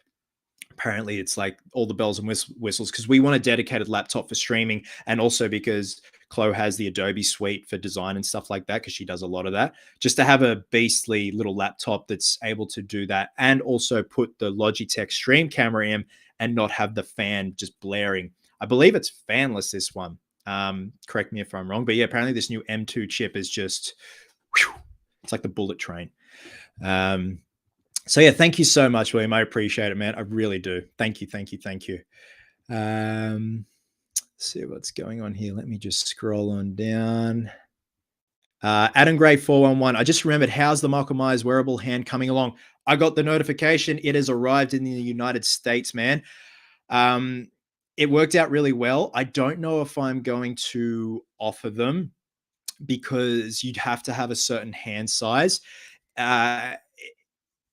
Apparently it's like all the bells and whistles, because we want a dedicated laptop for streaming, and also because Chloe has the Adobe suite for design and stuff like that, because she does a lot of that. Just to have a beastly little laptop that's able to do that, and also put the Logitech stream camera in and not have the fan just blaring. I believe it's fanless, this one. Correct me if I'm wrong, but yeah, apparently this new M2 chip is just, whew, it's like the bullet train. Um, so yeah, thank you so much, William. I appreciate it, man. I really do. Thank you, thank you, thank you. See what's going on here. Let me just scroll on down. Adam Gray 411. I just remembered, how's the Michael Myers wearable hand coming along? I got the notification. It has arrived in the United States, man. It worked out really well. I don't know if I'm going to offer them because you'd have to have a certain hand size. Uh,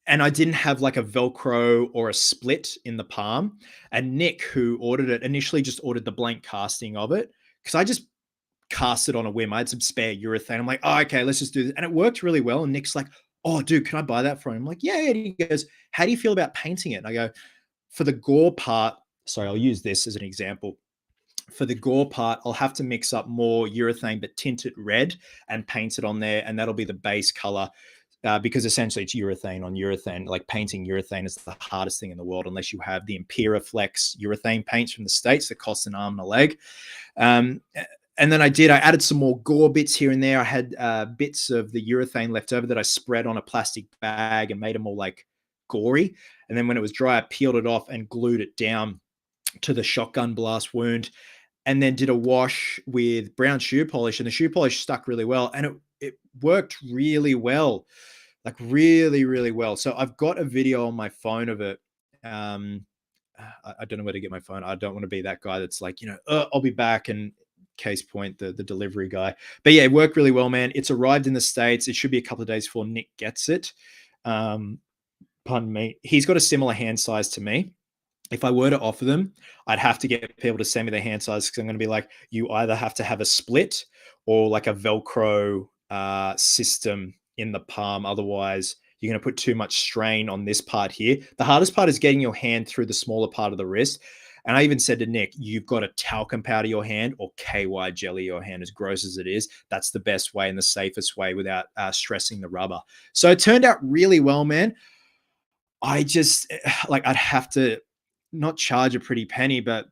and I didn't have like a Velcro or a split in the palm. And Nick, who ordered it, initially just ordered the blank casting of it because I just cast it on a whim. I had some spare urethane. I'm like, oh, okay, let's just do this. And it worked really well. And Nick's like, oh, dude, can I buy that from him? I'm like, yeah. And he goes, how do you feel about painting it? And I go, for the gore part, sorry, I'll use this as an example. For the gore part, I'll have to mix up more urethane, but tint it red and paint it on there. And that'll be the base color. Because essentially it's urethane on urethane. Like painting urethane is the hardest thing in the world unless you have the Impera-Flex urethane paints from the States that cost an arm and a leg. And then I added some more gore bits here and there. I had bits of the urethane left over that I spread on a plastic bag and made them all like gory. And then when it was dry, I peeled it off and glued it down to the shotgun blast wound, and then did a wash with brown shoe polish, and the shoe polish stuck really well. And it worked really well, like really, really well. So I've got a video on my phone of it. I don't know where to get my phone. I don't want to be that guy that's like, I'll be back, and case point, the delivery guy. But yeah, it worked really well, man. It's arrived in the States. It should be a couple of days before Nick gets it. Pardon me. He's got a similar hand size to me. If I were to offer them, I'd have to get people to send me their hand size because I'm going to be like, you either have to have a split or like a Velcro system in the palm. Otherwise, you're going to put too much strain on this part here. The hardest part is getting your hand through the smaller part of the wrist. And I even said to Nick, you've got to talcum powder your hand or KY jelly your hand, as gross as it is. That's the best way and the safest way without stressing the rubber. So it turned out really well, man. I just I'd have to not charge a pretty penny, but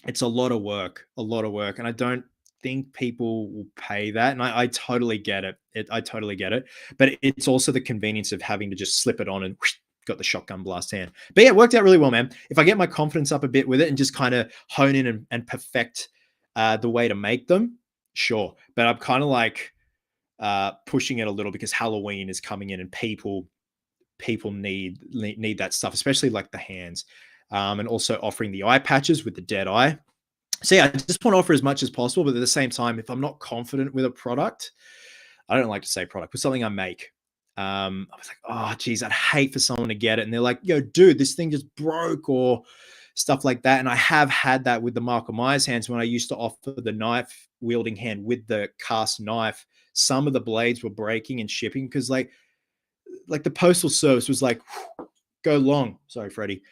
it's a lot of work. And I don't think people will pay that. And I totally get it. I totally get it. But it's also the convenience of having to just slip it on and whoosh, got the shotgun blast hand. But yeah, it worked out really well, man. If I get my confidence up a bit with it and just kind of hone in and perfect the way to make them, sure. But I'm kind of like pushing it a little because Halloween is coming in and people need that stuff, especially like the hands. And also offering the eye patches with the dead eye. So yeah, I just want to offer as much as possible, but at the same time, if I'm not confident with a product, I don't like to say product, but something I make. I was like, oh geez, I'd hate for someone to get it. And they're like, yo, dude, this thing just broke or stuff like that. And I have had that with the Michael Myers hands when I used to offer the knife wielding hand with the cast knife. Some of the blades were breaking and shipping because like the postal service was like, go long. Sorry, Freddy.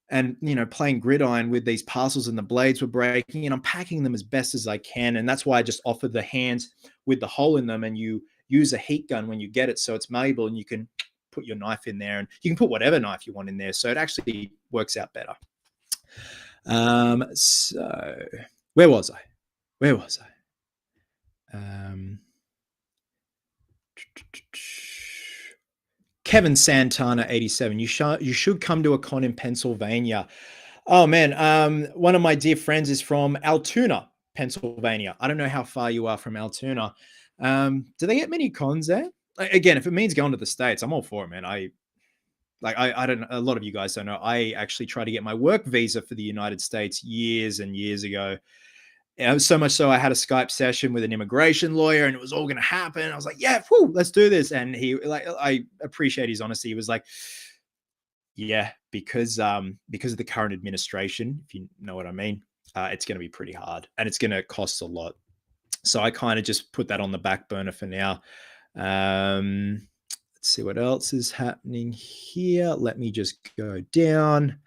And, playing gridiron with these parcels and the blades were breaking, and I'm packing them as best as I can. And that's why I just offered the hands with the hole in them, and you use a heat gun when you get it. So it's malleable and you can put your knife in there, and you can put whatever knife you want in there. So it actually works out better. So where was I? Kevin Santana 87. You should come to a con in Pennsylvania. Oh man, one of my dear friends is from Altoona, Pennsylvania. I don't know how far you are from Altoona. Do they get many cons there? Again, if it means going to the States, I'm all for it, man. I don't know. A lot of you guys don't know. I actually tried to get my work visa for the United States years and years ago. So much so I had a Skype session with an immigration lawyer and it was all going to happen. I was like, yeah, let's do this. And I appreciate his honesty. He was like, yeah, because of the current administration, if you know what I mean, it's going to be pretty hard and it's going to cost a lot. So I kind of just put that on the back burner for now. Let's see what else is happening here. Let me just go down.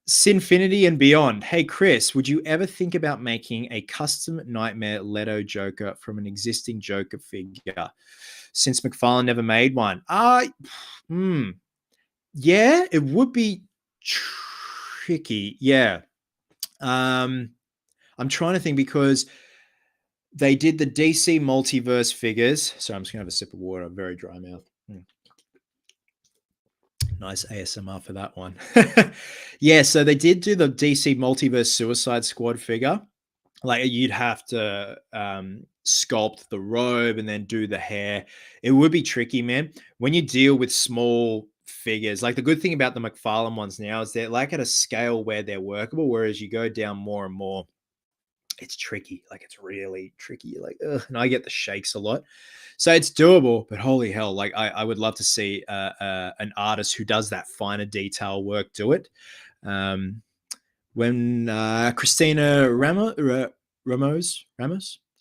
Sinfinity and Beyond. Hey, Chris, would you ever think about making a custom Nightmare Leto Joker from an existing Joker figure? Since McFarlane never made one. Yeah, it would be tricky. Yeah. Um, I'm trying to think because they did the DC multiverse figures. So I'm just gonna have a sip of water. I'm very dry mouth. Nice ASMR for that one. Yeah, so they did do the DC multiverse Suicide Squad figure. Like you'd have to sculpt the robe and then do the hair. It would be tricky, man. When you deal with small figures, like the good thing about the McFarlane ones now is they're like at a scale where they're workable, whereas you go down more and more, it's tricky. Like it's really tricky. You're like, ugh, and I get the shakes a lot. So it's doable, but holy hell, like I would love to see an artist who does that finer detail work do it. Um, when Christina Ramos,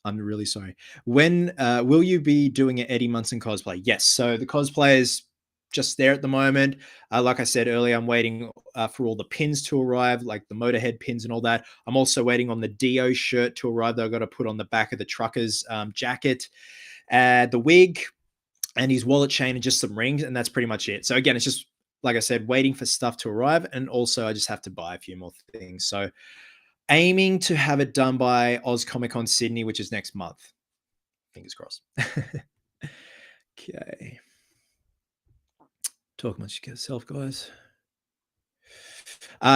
I'm really sorry. When will you be doing an Eddie Munson cosplay? Yes. So the cosplay is just there at the moment. Like I said earlier, I'm waiting for all the pins to arrive, like the Motorhead pins and all that. I'm also waiting on the Dio shirt to arrive that I've got to put on the back of the trucker's jacket, the wig, and his wallet chain and just some rings, and that's pretty much it. So again, it's just like I said, waiting for stuff to arrive, and also I just have to buy a few more things. So aiming to have it done by Oz Comic Con Sydney, which is next month. Fingers crossed. Okay. Talk much yourself, guys.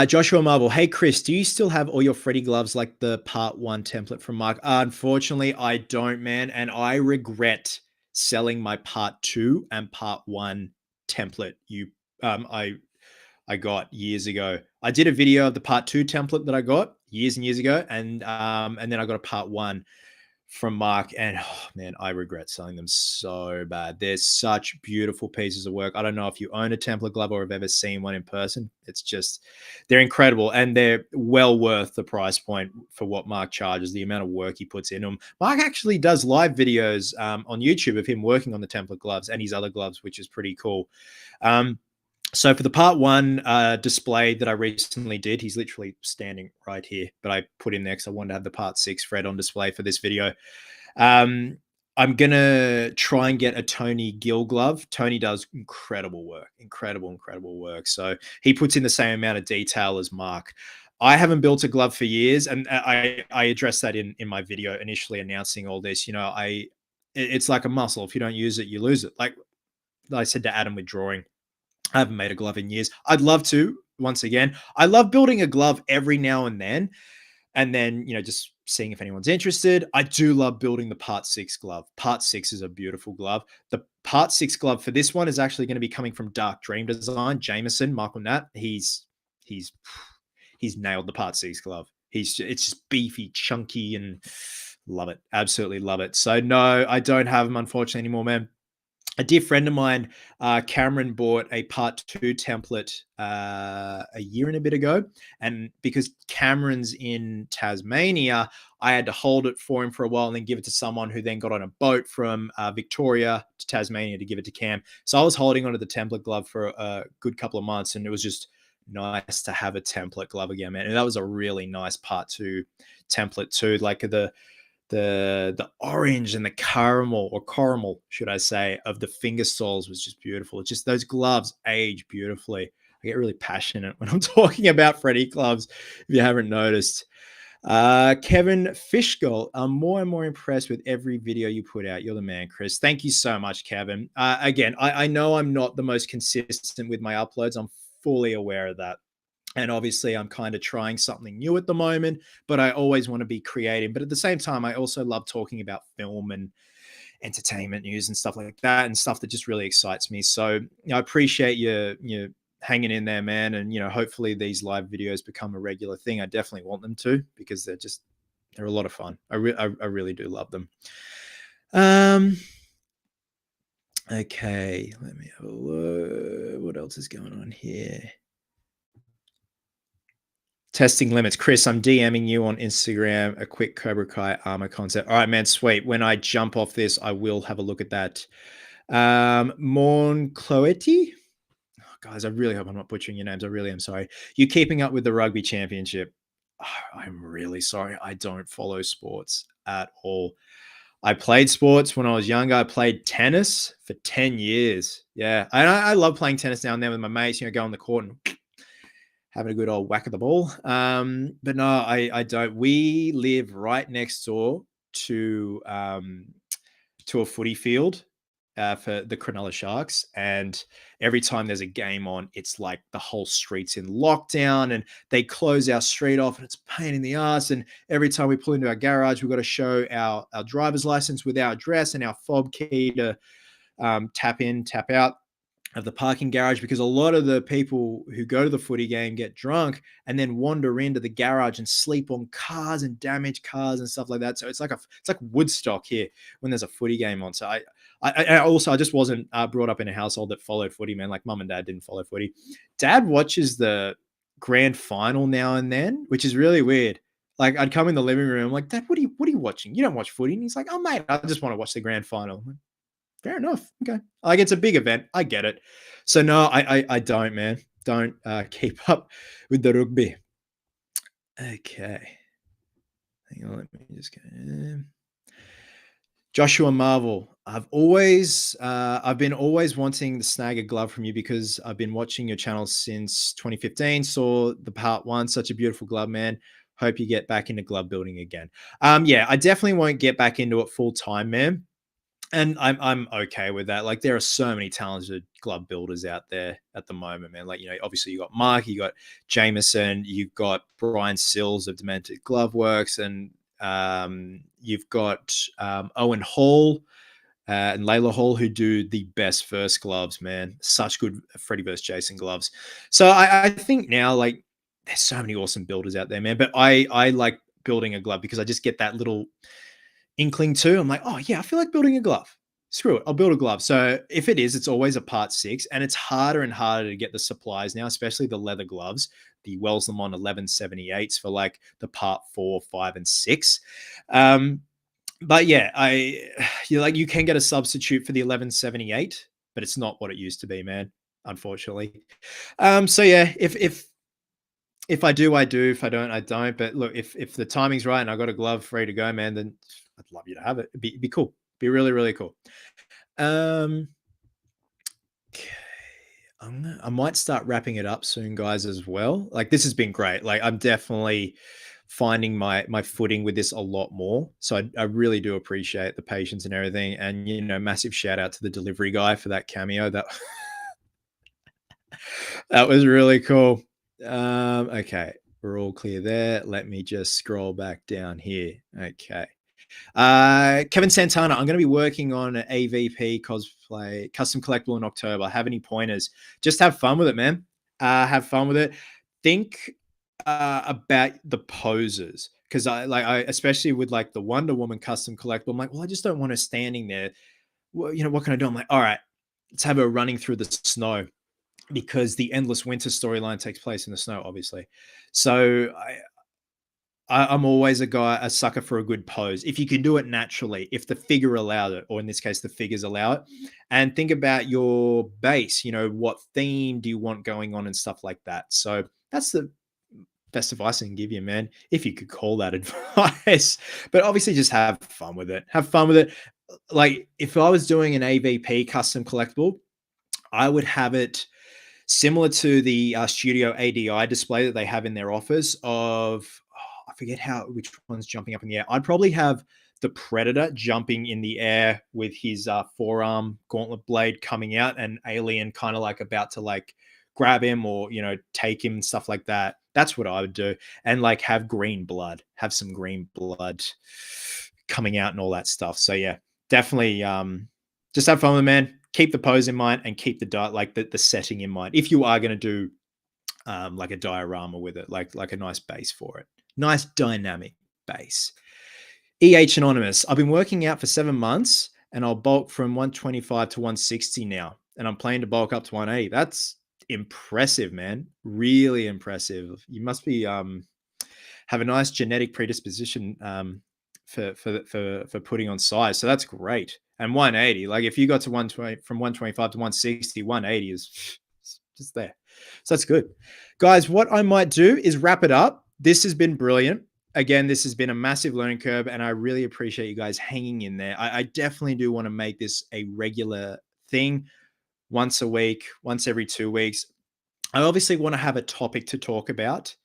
Joshua Marble, hey Chris, do you still have all your Freddy gloves like the part one template from Mark? Unfortunately, I don't, man, and I regret selling my part two and part one template. I got years ago. I did a video of the part two template that I got years and years ago, and then I got a part one from Mark, and oh, man, I regret selling them so bad. They're such beautiful pieces of work. I don't know if you own a template glove or have ever seen one in person. It's just, they're incredible, and they're well worth the price point for what Mark charges, the amount of work he puts in them. Mark actually does live videos on YouTube of him working on the template gloves and his other gloves, which is pretty cool. So for the part one display that I recently did, he's literally standing right here, but I put in there because I wanted to have the part six Fred on display for this video. I'm going to try and get a Tony Gill glove. Tony does incredible work, incredible work. So he puts in the same amount of detail as Mark. I haven't built a glove for years, and I addressed that in my video initially announcing all this. You know, it's like a muscle. If you don't use it, you lose it. Like I said to Adam with drawing, I haven't made a glove in years. I'd love to. Once again, I love building a glove every now and then, just seeing if anyone's interested. I do love building the part six glove. Part six is a beautiful glove. The part six glove for this one is actually going to be coming from Dark Dream Design, Jameson, Michael Nat. He's nailed the part six glove. It's just beefy, chunky, and love it. Absolutely love it. So no, I don't have them unfortunately anymore, man. A dear friend of mine, Cameron, bought a part two template a year and a bit ago. And because Cameron's in Tasmania, I had to hold it for him for a while and then give it to someone who then got on a boat from Victoria to Tasmania to give it to Cam. So I was holding onto the template glove for a good couple of months, and it was just nice to have a template glove again, man. And that was a really nice part two template too. Like the orange and the caramel, should I say, of the finger soles was just beautiful. It's just those gloves age beautifully. I get really passionate when I'm talking about Freddy gloves, if you haven't noticed. Kevin Fishgold, I'm more and more impressed with every video you put out. You're the man, Chris. Thank you so much, Kevin. Again, I know I'm not the most consistent with my uploads. I'm fully aware of that. And obviously, I'm kind of trying something new at the moment, but I always want to be creative. But at the same time, I also love talking about film and entertainment news and stuff like that, and stuff that just really excites me. So I appreciate you hanging in there, man. And hopefully these live videos become a regular thing. I definitely want them to, because they're a lot of fun. I really do love them. Okay, let me have a look. What else is going on here? Testing limits. Chris, I'm DMing you on Instagram a quick Cobra Kai armor concept. All right, man, sweet. When I jump off this, I will have a look at that. Morn Cloetti? Oh, guys, I really hope I'm not butchering your names. I really am sorry. You keeping up with the rugby championship? Oh, I'm really sorry. I don't follow sports at all. I played sports when I was younger. I played tennis for 10 years. Yeah. I love playing tennis down there with my mates, go on the court and having a good old whack of the ball. But no, I don't. We live right next door to to a footy field for the Cronulla Sharks. And every time there's a game on, it's like the whole street's in lockdown and they close our street off and it's a pain in the ass. And every time we pull into our garage, we've got to show our driver's license with our address and our fob key to tap in, tap out of the parking garage, because a lot of the people who go to the footy game get drunk and then wander into the garage and sleep on cars and damage cars and stuff like that. So it's like Woodstock here when there's a footy game on. So I just wasn't brought up in a household that followed footy, man. Like mum and dad didn't follow footy. Dad watches the grand final now and then, which is really weird. Like I'd come in the living room, I'm like, Dad, what are you watching? You don't watch footy. And he's like, oh mate, I just want to watch the grand final. I'm like, fair enough. Okay. Like it's a big event. I get it. So no, I don't, man. Don't keep up with the rugby. Okay. Hang on, let me just go. Joshua Marvel. I've been always wanting to snag a glove from you because I've been watching your channel since 2015. Saw the part one, such a beautiful glove, man. Hope you get back into glove building again. Yeah, I definitely won't get back into it full time, man. And I'm okay with that. Like there are so many talented glove builders out there at the moment, man. Like, obviously you got Mark, you got Jameson, you've got Brian Sills of Demented Glove Works, and you've got Owen Hall and Layla Hall, who do the best first gloves, man. Such good Freddy vs. Jason gloves. So I think now, like, there's so many awesome builders out there, man. But I like building a glove because I just get that little inkling too. I'm like, oh yeah, I feel like building a glove. Screw it, I'll build a glove. So if it is, it's always a part 6, and it's harder and harder to get the supplies now, especially the leather gloves, the Wells Lamont 1178s for like the part 4, 5, and 6. But yeah, you can get a substitute for the 1178, but it's not what it used to be, man. Unfortunately. So yeah, if I do, I do. If I don't, I don't. But look, if the timing's right and I got a glove ready to go, man, then I'd love you to have it. It'd be cool. Be really, really cool. Okay. I might start wrapping it up soon, guys, as well. Like this has been great. Like I'm definitely finding my footing with this a lot more. So I really do appreciate the patience and everything. And massive shout out to the delivery guy for that cameo. That that was really cool. Okay, we're all clear there. Let me just scroll back down here. Okay. Kevin Santana, I'm going to be working on an AVP cosplay custom collectible in October. Have any pointers? Just have fun with it, man. Have fun with it. Think about the poses, because I especially with like the Wonder Woman custom collectible. I'm like, well, I just don't want her standing there. Well, what can I do? I'm like, all right, let's have her running through the snow, because the Endless Winter storyline takes place in the snow, obviously. So I'm always a sucker for a good pose. If you can do it naturally, if the figure allowed it, or in this case, the figures allow it, and think about your base, what theme do you want going on and stuff like that. So that's the best advice I can give you, man, if you could call that advice. But obviously just have fun with it. Have fun with it. Like if I was doing an AVP custom collectible, I would have it similar to the Studio ADI display that they have in their office of, I forget which one's jumping up in the air. I'd probably have the Predator jumping in the air with his forearm gauntlet blade coming out, and Alien kind of like about to like grab him or, take him and stuff like that. That's what I would do. And like have some green blood coming out and all that stuff. So yeah, definitely just have fun with it, man. Keep the pose in mind and keep the setting in mind. If you are going to do like a diorama with it, like a nice base for it. Nice dynamic base. EH Anonymous. I've been working out for 7 months and I'll bulk from 125 to 160 now. And I'm planning to bulk up to 180. That's impressive, man. Really impressive. You must be have a nice genetic predisposition for putting on size. So that's great. And 180, like if you got to 120 from 125 to 160, 180 is just there. So that's good. Guys, what I might do is wrap it up. This has been brilliant. Again, this has been a massive learning curve, and I really appreciate you guys hanging in there. I definitely do want to make this a regular thing, once a week, once every 2 weeks. I obviously want to have a topic to talk about.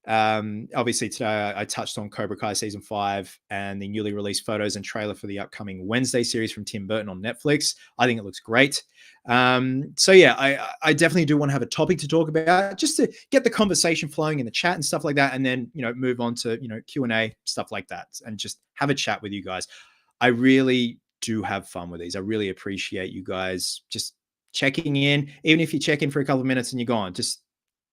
Obviously, today I touched on Cobra Kai season 5 and the newly released photos and trailer for the upcoming Wednesday series from Tim Burton on Netflix. I think it looks great. So yeah, I definitely do want to have a topic to talk about, just to get the conversation flowing in the chat and stuff like that, and then move on to Q&A, stuff like that, and just have a chat with you guys. I really do have fun with these. I really appreciate you guys just checking in, even if you check in for a couple of minutes and you're gone, just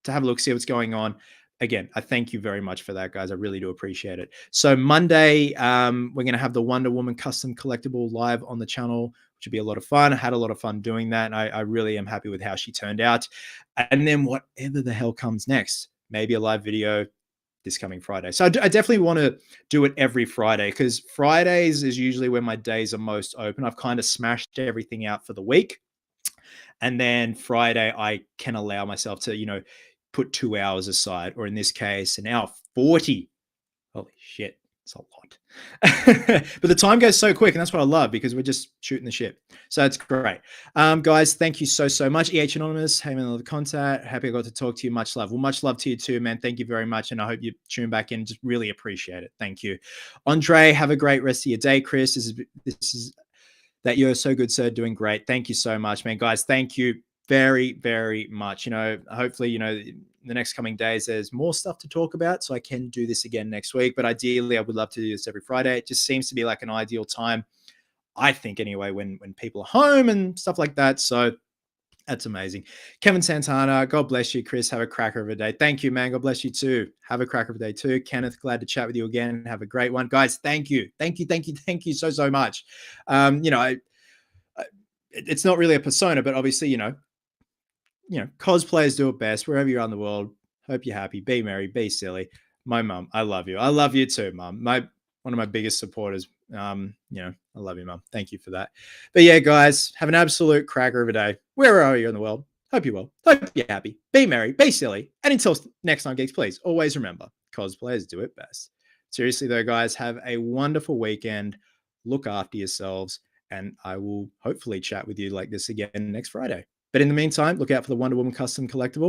to have a look, see what's going on. Again, I thank you very much for that, guys. I really do appreciate it. So Monday, we're going to have the Wonder Woman custom collectible live on the channel, which would be a lot of fun. I had a lot of fun doing that, and I really am happy with how she turned out. And then whatever the hell comes next, maybe a live video this coming Friday. So I definitely want to do it every Friday, because Fridays is usually when my days are most open. I've kind of smashed everything out for the week. And then Friday, I can allow myself to, put 2 hours aside, or in this case, an hour 40. Holy shit, it's a lot. But the time goes so quick, and that's what I love, because we're just shooting the shit. So it's great. Guys, thank you so much. EH Anonymous, hey man, the contact. Happy I got to talk to you. Much love. Well, much love to you too, man. Thank you very much. And I hope you tune back in. Just really appreciate it. Thank you. Andre, have a great rest of your day. Chris, this is that you're so good, sir. Doing great. Thank you so much, man. Guys, thank you very much. Hopefully, the next coming days, there's more stuff to talk about, so I can do this again next week. But ideally, I would love to do this every Friday. It just seems to be like an ideal time, I think, anyway, when people are home and stuff like that. So that's amazing. Kevin Santana, God bless you. Chris, have a cracker of a day. Thank you, man. God bless you too. Have a cracker of a day too. Kenneth, glad to chat with you again. Have a great one. Guys, thank you. Thank you so much. It's not really a persona, but obviously, cosplayers do it best wherever you're on the world. Hope you're happy. Be merry. Be silly. My mum, I love you. I love you too, mum. One of my biggest supporters. I love you, mum. Thank you for that. But yeah, guys, have an absolute cracker of a day. Wherever are you in the world? Hope you're well. Hope you're happy. Be merry. Be silly. And until next time, geeks, please always remember, cosplayers do it best. Seriously, though, guys, have a wonderful weekend. Look after yourselves, and I will hopefully chat with you like this again next Friday. But in the meantime, look out for the Wonder Woman custom collectible.